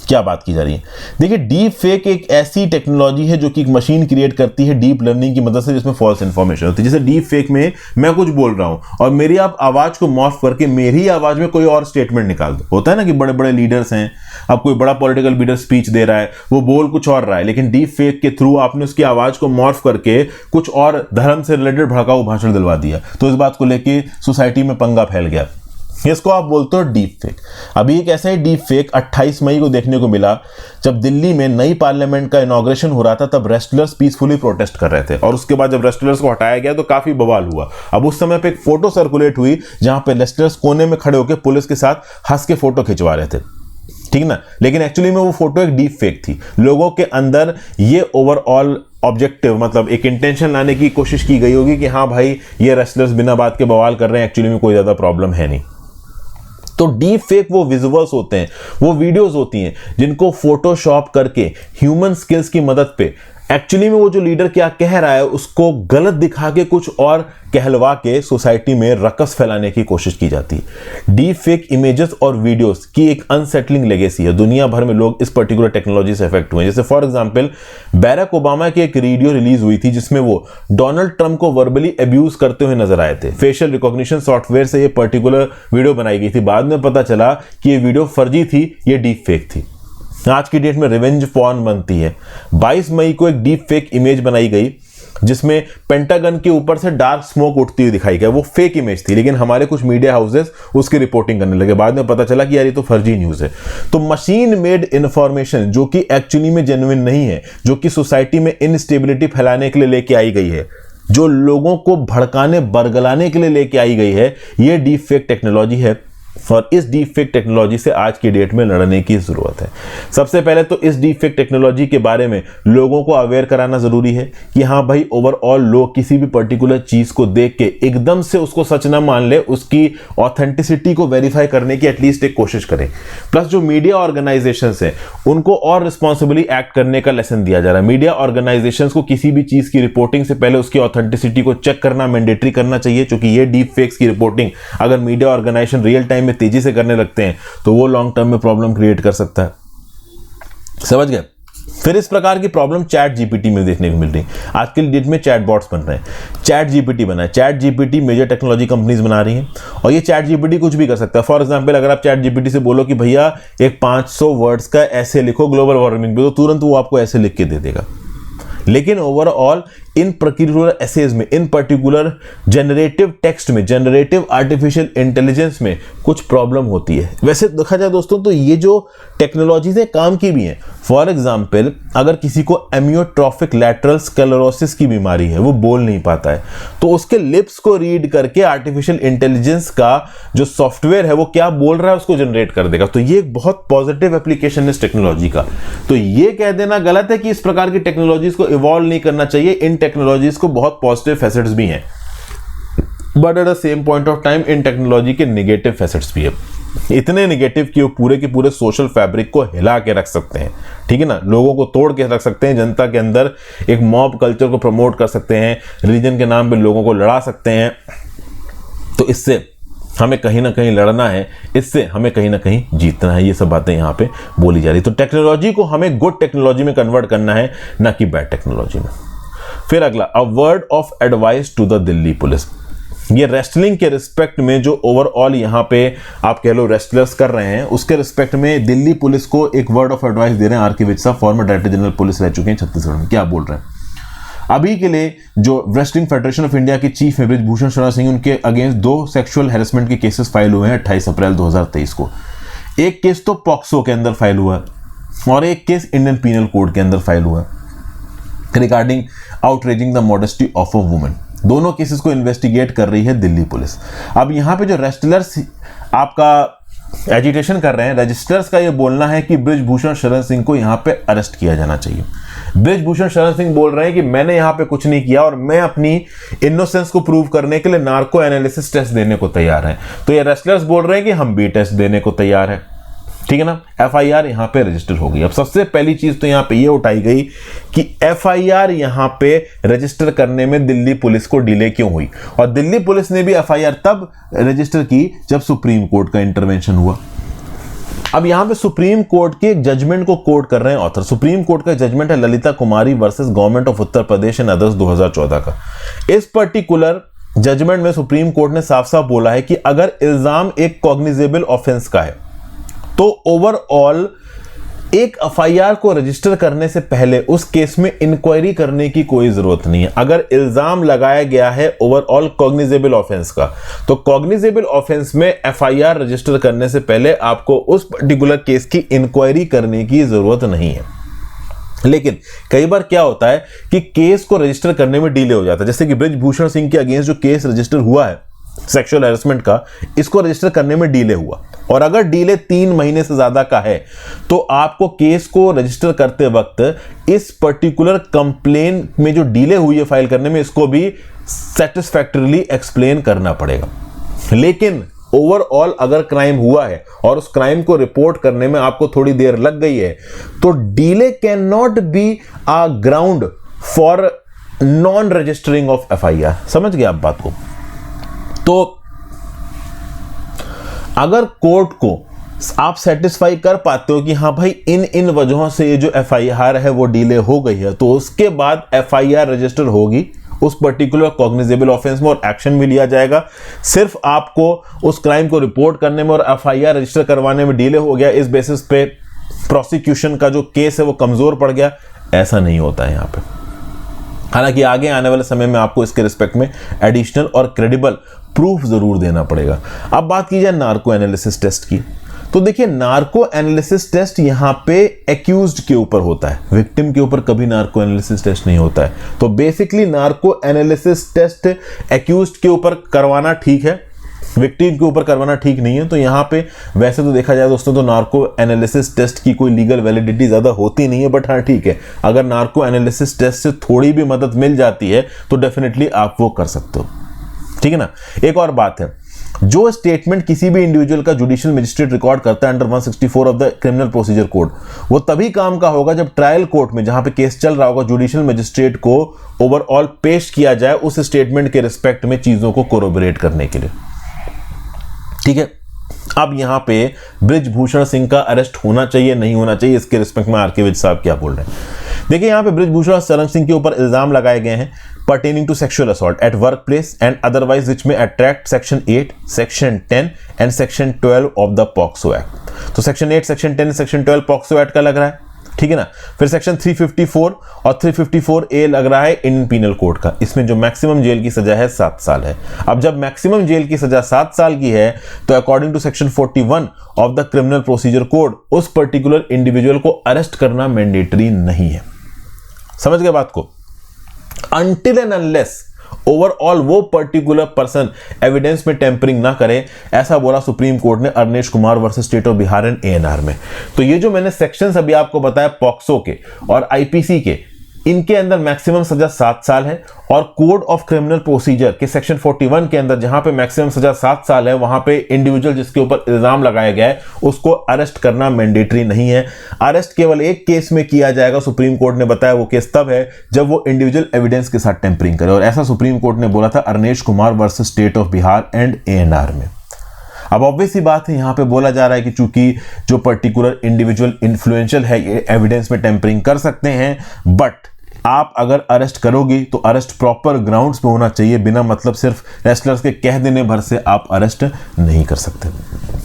क्या बात की जा रही है। देखिए डीप फेक एक ऐसी टेक्नोलॉजी है जो कि एक मशीन क्रिएट करती है डीप लर्निंग की मदद से, जिसमें फॉल्स इंफॉर्मेशन होती है। जैसे डीप फेक में मैं कुछ बोल रहा हूं और मेरी आप आवाज को मॉर्फ करके मेरी आवाज में कोई और स्टेटमेंट निकाल दो। होता है ना कि बड़े बड़े लीडर्स हैं, अब कोई बड़ा पॉलिटिकल लीडर स्पीच दे रहा है, वो बोल कुछ और रहा है, लेकिन डीप फेक के थ्रू आपने उसकी आवाज को मॉर्फ करके कुछ और धर्म से रिलेटेड भड़काऊ भाषण दिलवा दिया। तो इस बात को लेके सोसाइटी में पंगा फैल गया। इसको आप बोलते हो डीप फेक। अभी एक ऐसा ही डीप फेक 28 मई को देखने को मिला, जब दिल्ली में नई पार्लियामेंट का इनॉग्रेशन हो रहा था। तब रेस्टलर्स पीसफुली प्रोटेस्ट कर रहे थे और उसके बाद जब रेस्टलर्स को हटाया गया तो काफी बवाल हुआ। अब उस समय पे एक फोटो सर्कुलेट हुई जहां पे रेस्टलर्स कोने में खड़े होकर पुलिस के साथ हंस के फोटो खिंचवा रहे थे, ठीक ना। लेकिन एक्चुअली में वो फोटो एक डीप फेक थी। लोगों के अंदर ये ओवरऑल ऑब्जेक्टिव एक इंटेंशन लाने की कोशिश की गई होगी कि हाँ भाई ये रेस्लर्स बिना बात के बवाल कर रहे हैं, एक्चुअली में कोई ज्यादा प्रॉब्लम है नहीं। तो डीप फेक वो विजुअल्स होते हैं, वो वीडियोस होती हैं जिनको फोटोशॉप करके ह्यूमन स्किल्स की मदद पे एक्चुअली में वो जो लीडर क्या कह रहा है उसको गलत दिखा के कुछ और कहलवा के सोसाइटी में रकस फैलाने की कोशिश की जाती है। डीप फेक इमेजेस और वीडियोस की एक अनसेटलिंग लेगेसी है। दुनिया भर में लोग इस पर्टिकुलर टेक्नोलॉजी से अफेक्ट हुए हैं। जैसे फॉर एग्जांपल बैरक ओबामा की एक वीडियो रिलीज हुई थी जिसमें वो डोनाल्ड ट्रंप को वर्बली अब्यूज करते हुए नजर आए थे। फेशियल रिकॉग्निशन सॉफ्टवेयर से ये पर्टिकुलर वीडियो बनाई गई थी। बाद में पता चला कि ये वीडियो फर्जी थी, ये डीप फेक थी। आज की डेट में रिवेंज पॉर्न बनती है। 22 मई को एक डीप फेक इमेज बनाई गई जिसमें पेंटागन के ऊपर से डार्क स्मोक उठती हुई दिखाई गई। वो फेक इमेज थी, लेकिन हमारे कुछ मीडिया हाउसेस उसकी रिपोर्टिंग करने लगे। बाद में पता चला कि यार ये तो फर्जी न्यूज़ है। तो मशीन मेड इन्फॉर्मेशन जो कि एक्चुअली में जेन्युइन नहीं है, जो कि सोसाइटी में इनस्टेबिलिटी फैलाने के लिए लेके आई गई है, जो लोगों को भड़काने बरगलाने के लिए लेके आई गई है, ये डीप फेक टेक्नोलॉजी है। और इस डीप फेक टेक्नोलॉजी से आज की डेट में लड़ने की जरूरत है। सबसे पहले तो इस डीप फेक टेक्नोलॉजी के बारे में लोगों को अवेयर कराना जरूरी है कि हाँ भाई, ओवरऑल लोग किसी भी पर्टिकुलर चीज को देख के एकदम से उसको सच ना मान ले, उसकी ऑथेंटिसिटी को वेरीफाई करने की एटलीस्ट एक कोशिश करें। प्लस जो मीडिया ऑर्गेनाइजेशंस हैं उनको और रिस्पॉन्सिबली एक्ट करने का लेसन दिया जा रहा है। मीडिया ऑर्गेनाइजेशंस को किसी भी चीज की रिपोर्टिंग से पहले उसकी ऑथेंटिसिटी को चेक करना मैंडेटरी करना चाहिए, क्योंकि ये डीप फेक्स की रिपोर्टिंग अगर मीडिया ऑर्गेनाइजेशन रियल टाइम में तेजी से करने लगते हैं तो वो लॉन्ग टर्म में प्रॉब्लम क्रिएट कर सकता है। समझ गए? फिर इस प्रकार की प्रॉब्लम चैट जीपीटी में देखने को मिल रही है। आज के डेट में चैट बॉट्स बन रहे हैं। चैट जीपीटी बना है। ChatGPT major technology companies बना रही हैं और ये चैट जीपीटी कुछ भी कर सकता है। फॉर एग्जांपल, अगर आप चैट जीपीटी से बोलो कि भैया एक 500 वर्ड्स का ऐसे लिखो ग्लोबल वार्मिंग पे, तो तुरंत वो आपको ऐसे लिख के दे देगा। लेकिन ओवरऑल इन पर्टिकुलर एसेज में, इन पर्टिकुलर जनरेटिव टेक्स्ट में, जनरेटिव आर्टिफिशियल इंटेलिजेंस में कुछ प्रॉब्लम होती है। वैसे देखा जाए दोस्तों तो ये जो टेक्नोलॉजीज है काम की भी हैं। फॉर एग्जांपल, अगर किसी को एमियोट्रोफिक लैटरल स्क्लेरोसिस की बीमारी है, वो बोल नहीं पाता है, तो उसके लिप्स को रीड करके आर्टिफिशियल इंटेलिजेंस का जो सॉफ्टवेयर है वो क्या बोल रहा है उसको जनरेट कर देगा। तो ये एक बहुत पॉजिटिव एप्लीकेशन है इस टेक्नोलॉजी का। तो ये कह देना गलत है कि इस प्रकार की टेक्नोलॉजीज को इवॉल्व नहीं करना चाहिए। इन टेक्नोलॉजीज को बहुत पॉजिटिव फैसेट्स भी हैं, but at the same point of time in technology के नेगेटिव फैसेट्स भी है। इतने नेगेटिव कि वो पूरे के पूरे सोशल फैब्रिक को हिला के रख सकते हैं। ठीक है ना, लोगों को तोड़ के रख सकते हैं, जनता के अंदर एक मॉब कल्चर को प्रमोट कर सकते हैं, रिलीजन के नाम पे लोगों को लड़ा सकते हैं। तो इससे हमें कहीं ना कहीं लड़ना है, इससे हमें कहीं ना कहीं जीतना है। ये सब बातें यहाँ पे बोली जा रही। तो टेक्नोलॉजी को हमें गुड टेक्नोलॉजी में कन्वर्ट करना है, ना कि बैड टेक्नोलॉजी में। फिर अगला, a word of advice to the Delhi police. ये रेस्टलिंग के रिस्पेक्ट में जो ओवरऑल यहाँ पे आप कह लो रेस्टलर्स कर रहे हैं, उसके रिस्पेक्ट में दिल्ली पुलिस को एक वर्ड ऑफ एडवाइस दे रहे हैं आर के विज साहब, फॉर्मर डायरेक्टर जनरल पुलिस रह चुके हैं छत्तीसगढ़ में। क्या बोल रहे हैं? अभी के लिए जो रेस्लिंग फेडरेशन ऑफ इंडिया के चीफ है बृजभूषण शरण सिंह, उनके अगेंस्ट 2 सेक्सुअल हैरेसमेंट के केसेस फाइल हुए हैं 28 अप्रैल 2023 को। एक केस तो पॉक्सो के अंदर फाइल हुआ और एक केस इंडियन पीनल कोड के अंदर फाइल हुआ regarding outraging the modesty of a woman. दोनों केसेस को इन्वेस्टिगेट कर रही है दिल्ली पुलिस। अब यहाँ पे जो रेस्टलर्स आपका एजिटेशन कर रहे हैं, रजिस्टर्स का ये बोलना है कि बृजभूषण शरण सिंह को यहाँ पे अरेस्ट किया जाना चाहिए। बृजभूषण शरण सिंह बोल रहे हैं कि मैंने यहाँ पे कुछ नहीं किया और मैं अपनी इनोसेंस को प्रूव करने के लिए नार्को एनालिसिस टेस्ट देने को तैयार हैं। तो ये रेस्लर्स बोल रहे हैं कि हम भी टेस्ट देने को तैयार हैं। ठीक है ना, एफआईआर यहाँ पे रजिस्टर हो गई। अब सबसे पहली चीज तो यहाँ पे ये उठाई गई कि एफआईआर यहाँ पे रजिस्टर करने में दिल्ली पुलिस को डिले क्यों हुई, और दिल्ली पुलिस ने भी एफआईआर तब रजिस्टर की जब सुप्रीम कोर्ट का इंटरवेंशन हुआ। अब यहां पे सुप्रीम कोर्ट के एक जजमेंट को कोट कर रहे हैं ऑथर। सुप्रीम कोर्ट का जजमेंट है Lalita Kumari versus government of Uttar Pradesh and others 2014 का। इस पर्टिकुलर जजमेंट में सुप्रीम कोर्ट ने साफ साफ बोला है कि अगर इल्जाम एक कॉग्निजेबल ऑफेंस का है तो ओवरऑल एक एफआईआर को रजिस्टर करने से पहले उस केस में इंक्वायरी करने की कोई जरूरत नहीं है। अगर इल्जाम लगाया गया है ओवरऑल कॉग्निजेबल ऑफेंस का, तो कॉग्निजेबल ऑफेंस में एफआईआर रजिस्टर करने से पहले आपको उस पर्टिकुलर केस की इंक्वायरी करने की जरूरत नहीं है। लेकिन कई बार क्या होता है कि केस को रजिस्टर करने में डिले हो जाता है। जैसे कि बृजभूषण सिंह के अगेंस्ट जो केस रजिस्टर हुआ है सेक्सुअल हैरेसमेंट का, इसको रजिस्टर करने में डिले हुआ, और अगर डिले 3 महीने से ज्यादा का है तो आपको केस को रजिस्टर करते वक्त इस पर्टिकुलर कंप्लेन में जो डिले हुई है फाइल करने में, इसको भी सेटिस्फैक्टरीली एक्सप्लेन करना पड़ेगा। लेकिन ओवरऑल अगर क्राइम हुआ है और उस क्राइम को रिपोर्ट करने में आपको थोड़ी देर लग गई है, तो delay can not be a ground for non registering of FIR. समझ गए आप बात को? तो अगर कोर्ट को आप सेटिस्फाई कर पाते हो कि हाँ भाई इन वजहों से ये जो एफआईआर है वो डिले हो गई है, तो उसके बाद एफआईआर रजिस्टर होगी उस पर्टिकुलर कॉग्निजेबल ऑफेंस में और एक्शन भी लिया जाएगा। सिर्फ आपको उस क्राइम को रिपोर्ट करने में और एफआईआर रजिस्टर करवाने में डिले हो गया, इस बेसिस पे प्रोसिक्यूशन का जो केस है वो कमजोर पड़ गया, ऐसा नहीं होता है यहाँ पे। हालांकि आगे आने वाले समय में आपको इसके रिस्पेक्ट में एडिशनल और क्रेडिबल प्रूफ जरूर देना पड़ेगा। अब बात की जाए नार्को एनालिसिस टेस्ट की, तो देखिए नार्को एनालिसिस टेस्ट यहां पे एक्यूज्ड के ऊपर होता है, विक्टिम के ऊपर कभी नार्को एनालिसिस टेस्ट नहीं होता है। तो basically narco analysis test accused के ऊपर करवाना ठीक है, विक्टिम के ऊपर करवाना ठीक नहीं है। तो यहां पे वैसे तो देखा जाए दोस्तों तो नार्को एनालिसिस टेस्ट की कोई लीगल वैलिडिटी ज्यादा होती नहीं है, बट हाँ ठीक है, अगर नार्को एनालिसिस टेस्ट से थोड़ी भी मदद मिल जाती है तो डेफिनेटली आप वो कर सकते हो, ठीक है ना। एक और बात है, जो स्टेटमेंट किसी भी इंडिविजुअल का जुडिशियल मजिस्ट्रेट रिकॉर्ड करता है under 164 of the criminal procedure code, वो तभी काम का होगा जब ट्रायल कोर्ट में जहां पे केस चल रहा होगा जुडिशियल मजिस्ट्रेट को ओवरऑल पेश किया जाए उस स्टेटमेंट के रिस्पेक्ट में चीजों को कोरोबोरेट करने के लिए, ठीक है। अब यहां पे बृजभूषण सिंह का अरेस्ट होना चाहिए नहीं होना चाहिए, इसके रिस्पेक्ट में आर के विज साहब क्या बोल रहे हैं। देखिए यहां पे बृजभूषण और सरन सिंह के ऊपर इल्जाम लगाए गए हैं pertaining to sexual assault at workplace and otherwise which may attract section 8, section 10 and section 12 of the POCSO Act। तो section 8, section 10, section 12 POCSO Act का लग रहा है, ठीक है ना। फिर सेक्शन 354 और 354A लग रहा है इंडियन पीनल कोड का, इसमें जो मैक्सिमम जेल की सजा है 7 साल है। अब जब मैक्सिमम जेल की सजा 7 साल की है तो according to section 41 of the criminal procedure code उस पर्टिकुलर इंडिविजुअल को अरेस्ट करना मैंडेटरी नहीं है। समझ गए बात को। Until and unless ओवरऑल वो पर्टिकुलर पर्सन एविडेंस में टेम्परिंग ना करे, ऐसा बोला सुप्रीम कोर्ट ने Arnesh Kumar versus state of Bihar and ANR में। तो ये जो मैंने सेक्शंस अभी आपको बताया पॉक्सो के और आईपीसी के, इनके अंदर मैक्सिमम सजा 7 साल है और कोड ऑफ क्रिमिनल प्रोसीजर के सेक्शन 41 के अंदर जहां पे मैक्सिमम सजा 7 साल है वहां पे इंडिविजुअल जिसके ऊपर इल्जाम लगाया गया है उसको अरेस्ट करना मैंडेटरी नहीं है। अरेस्ट केवल एक केस में किया जाएगा, सुप्रीम कोर्ट ने बताया वो केस तब है जब वो इंडिविजुअल एविडेंस के साथ टेम्परिंग करे, और ऐसा सुप्रीम कोर्ट ने बोला था Arnesh Kumar versus state of Bihar and ANR में। अब ऑब्वियस सी बात है यहां पे बोला जा रहा है कि चूंकि जो पर्टिकुलर इंडिविजुअल इन्फ्लुएंशियल है ये एविडेंस में टेम्परिंग कर सकते हैं, बट आप अगर अरेस्ट करोगे तो अरेस्ट प्रॉपर ग्राउंड्स पे होना चाहिए, बिना मतलब सिर्फ रेस्लर्स के कह देने भर से आप अरेस्ट नहीं कर सकते,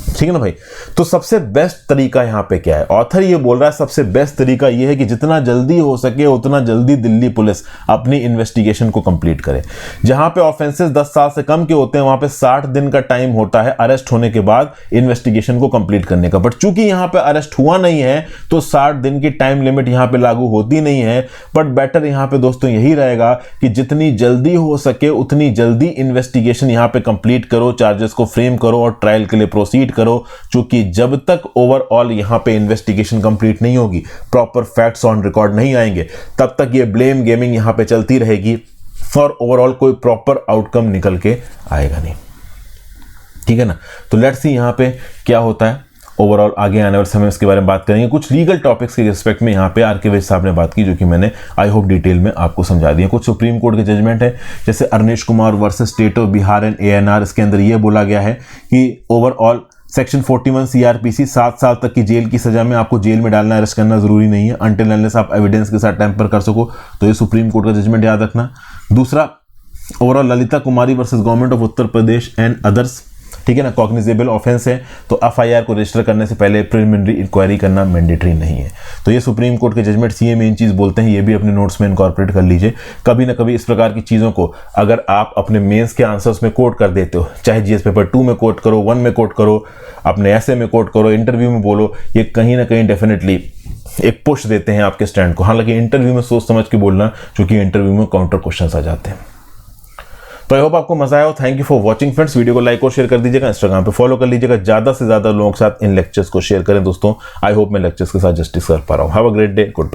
ठीक है ना भाई। तो सबसे बेस्ट तरीका यहां पे क्या है, ऑथर ये बोल रहा है सबसे बेस्ट तरीका ये है कि जितना जल्दी हो सके उतना जल्दी दिल्ली पुलिस अपनी इन्वेस्टिगेशन को कंप्लीट करे। जहां पे ऑफेंसेस 10 साल से कम के होते हैं वहां पे 60 दिन का टाइम होता है अरेस्ट होने के बाद इन्वेस्टिगेशन को कंप्लीट करने का, बट चूंकि यहां पे अरेस्ट हुआ नहीं है तो 60 दिन की टाइम लिमिट यहां पे लागू होती नहीं है। बट बेटर यहां पे दोस्तों यही रहेगा कि जितनी जल्दी हो सके उतनी जल्दी इन्वेस्टिगेशन यहां पे कंप्लीट करो, चार्जेस को फ्रेम करो और ट्रायल के लिए प्रोसीड करो, क्योंकि जब तक ओवरऑल यहां पे इन्वेस्टिगेशन कंप्लीट नहीं होगी, प्रॉपर फैक्ट्स ऑन रिकॉर्ड नहीं आएंगे, तब तक ये ब्लेम गेमिंग यहां पे चलती रहेगी और ओवरऑल कोई प्रॉपर आउटकम निकल के आएगा नहीं, ठीक है ना। तो लेट्स सी यहां पे क्या होता है। ओवरऑल आगे आने वाले समय में इसके बारे में बात करेंगे। कुछ लीगल टॉपिक्स के रिस्पेक्ट में यहाँ पे आर के विज साहब ने बात की जो कि मैंने आई होप डिटेल में आपको समझा दिया। कुछ सुप्रीम कोर्ट के जजमेंट है जैसे Arnesh Kumar versus state of Bihar and ANR, इसके अंदर यह बोला गया है कि ओवरऑल सेक्शन 41 सीआरपीसी 7 साल तक की जेल की सजा में आपको जेल में डालना, अरेस्ट करना जरूरी नहीं है अनटिल अनलेस आप एविडेंस के साथ टेम्पर कर सको। तो ये सुप्रीम कोर्ट का जजमेंट याद रखना। दूसरा, overall Lalita Kumari versus government of Uttar Pradesh and others, ठीक है ना, कॉग्निजेबल ऑफेंस है तो एफआईआर को रजिस्टर करने से पहले प्रिलिमिनरी इंक्वायरी करना मैंडेटरी नहीं है। तो ये सुप्रीम कोर्ट के जजमेंट सीए मेन चीज बोलते हैं, ये भी अपने नोट्स में इनकॉर्पोरेट कर लीजिए। कभी ना कभी इस प्रकार की चीज़ों को अगर आप अपने मेंस के आंसर्स में कोट कर देते हो, चाहे जीएस पेपर 2 में कोट करो, 1 में कोट करो, अपने ऐसे में कोट करो, इंटरव्यू में बोलो, ये कहीं ना कहीं डेफिनेटली एक पुश देते हैं आपके स्टैंड को। हालांकि इंटरव्यू में सोच समझ के बोलना, क्योंकि इंटरव्यू में काउंटर क्वेश्चन आ जाते हैं। तो आई होप आपको मजा आया हो। Thank you for watching friends. Video को लाइक और शेयर कर दीजिएगा, इंस्टाग्राम पे फॉलो कर लीजिएगा, ज्यादा से ज्यादा लोगों के साथ इन लेक्चर्स को शेयर करें दोस्तों। आई होप मैं लेक्चर्स के साथ जस्टिस कर पा रहा हूँ। Have a great day, good bye.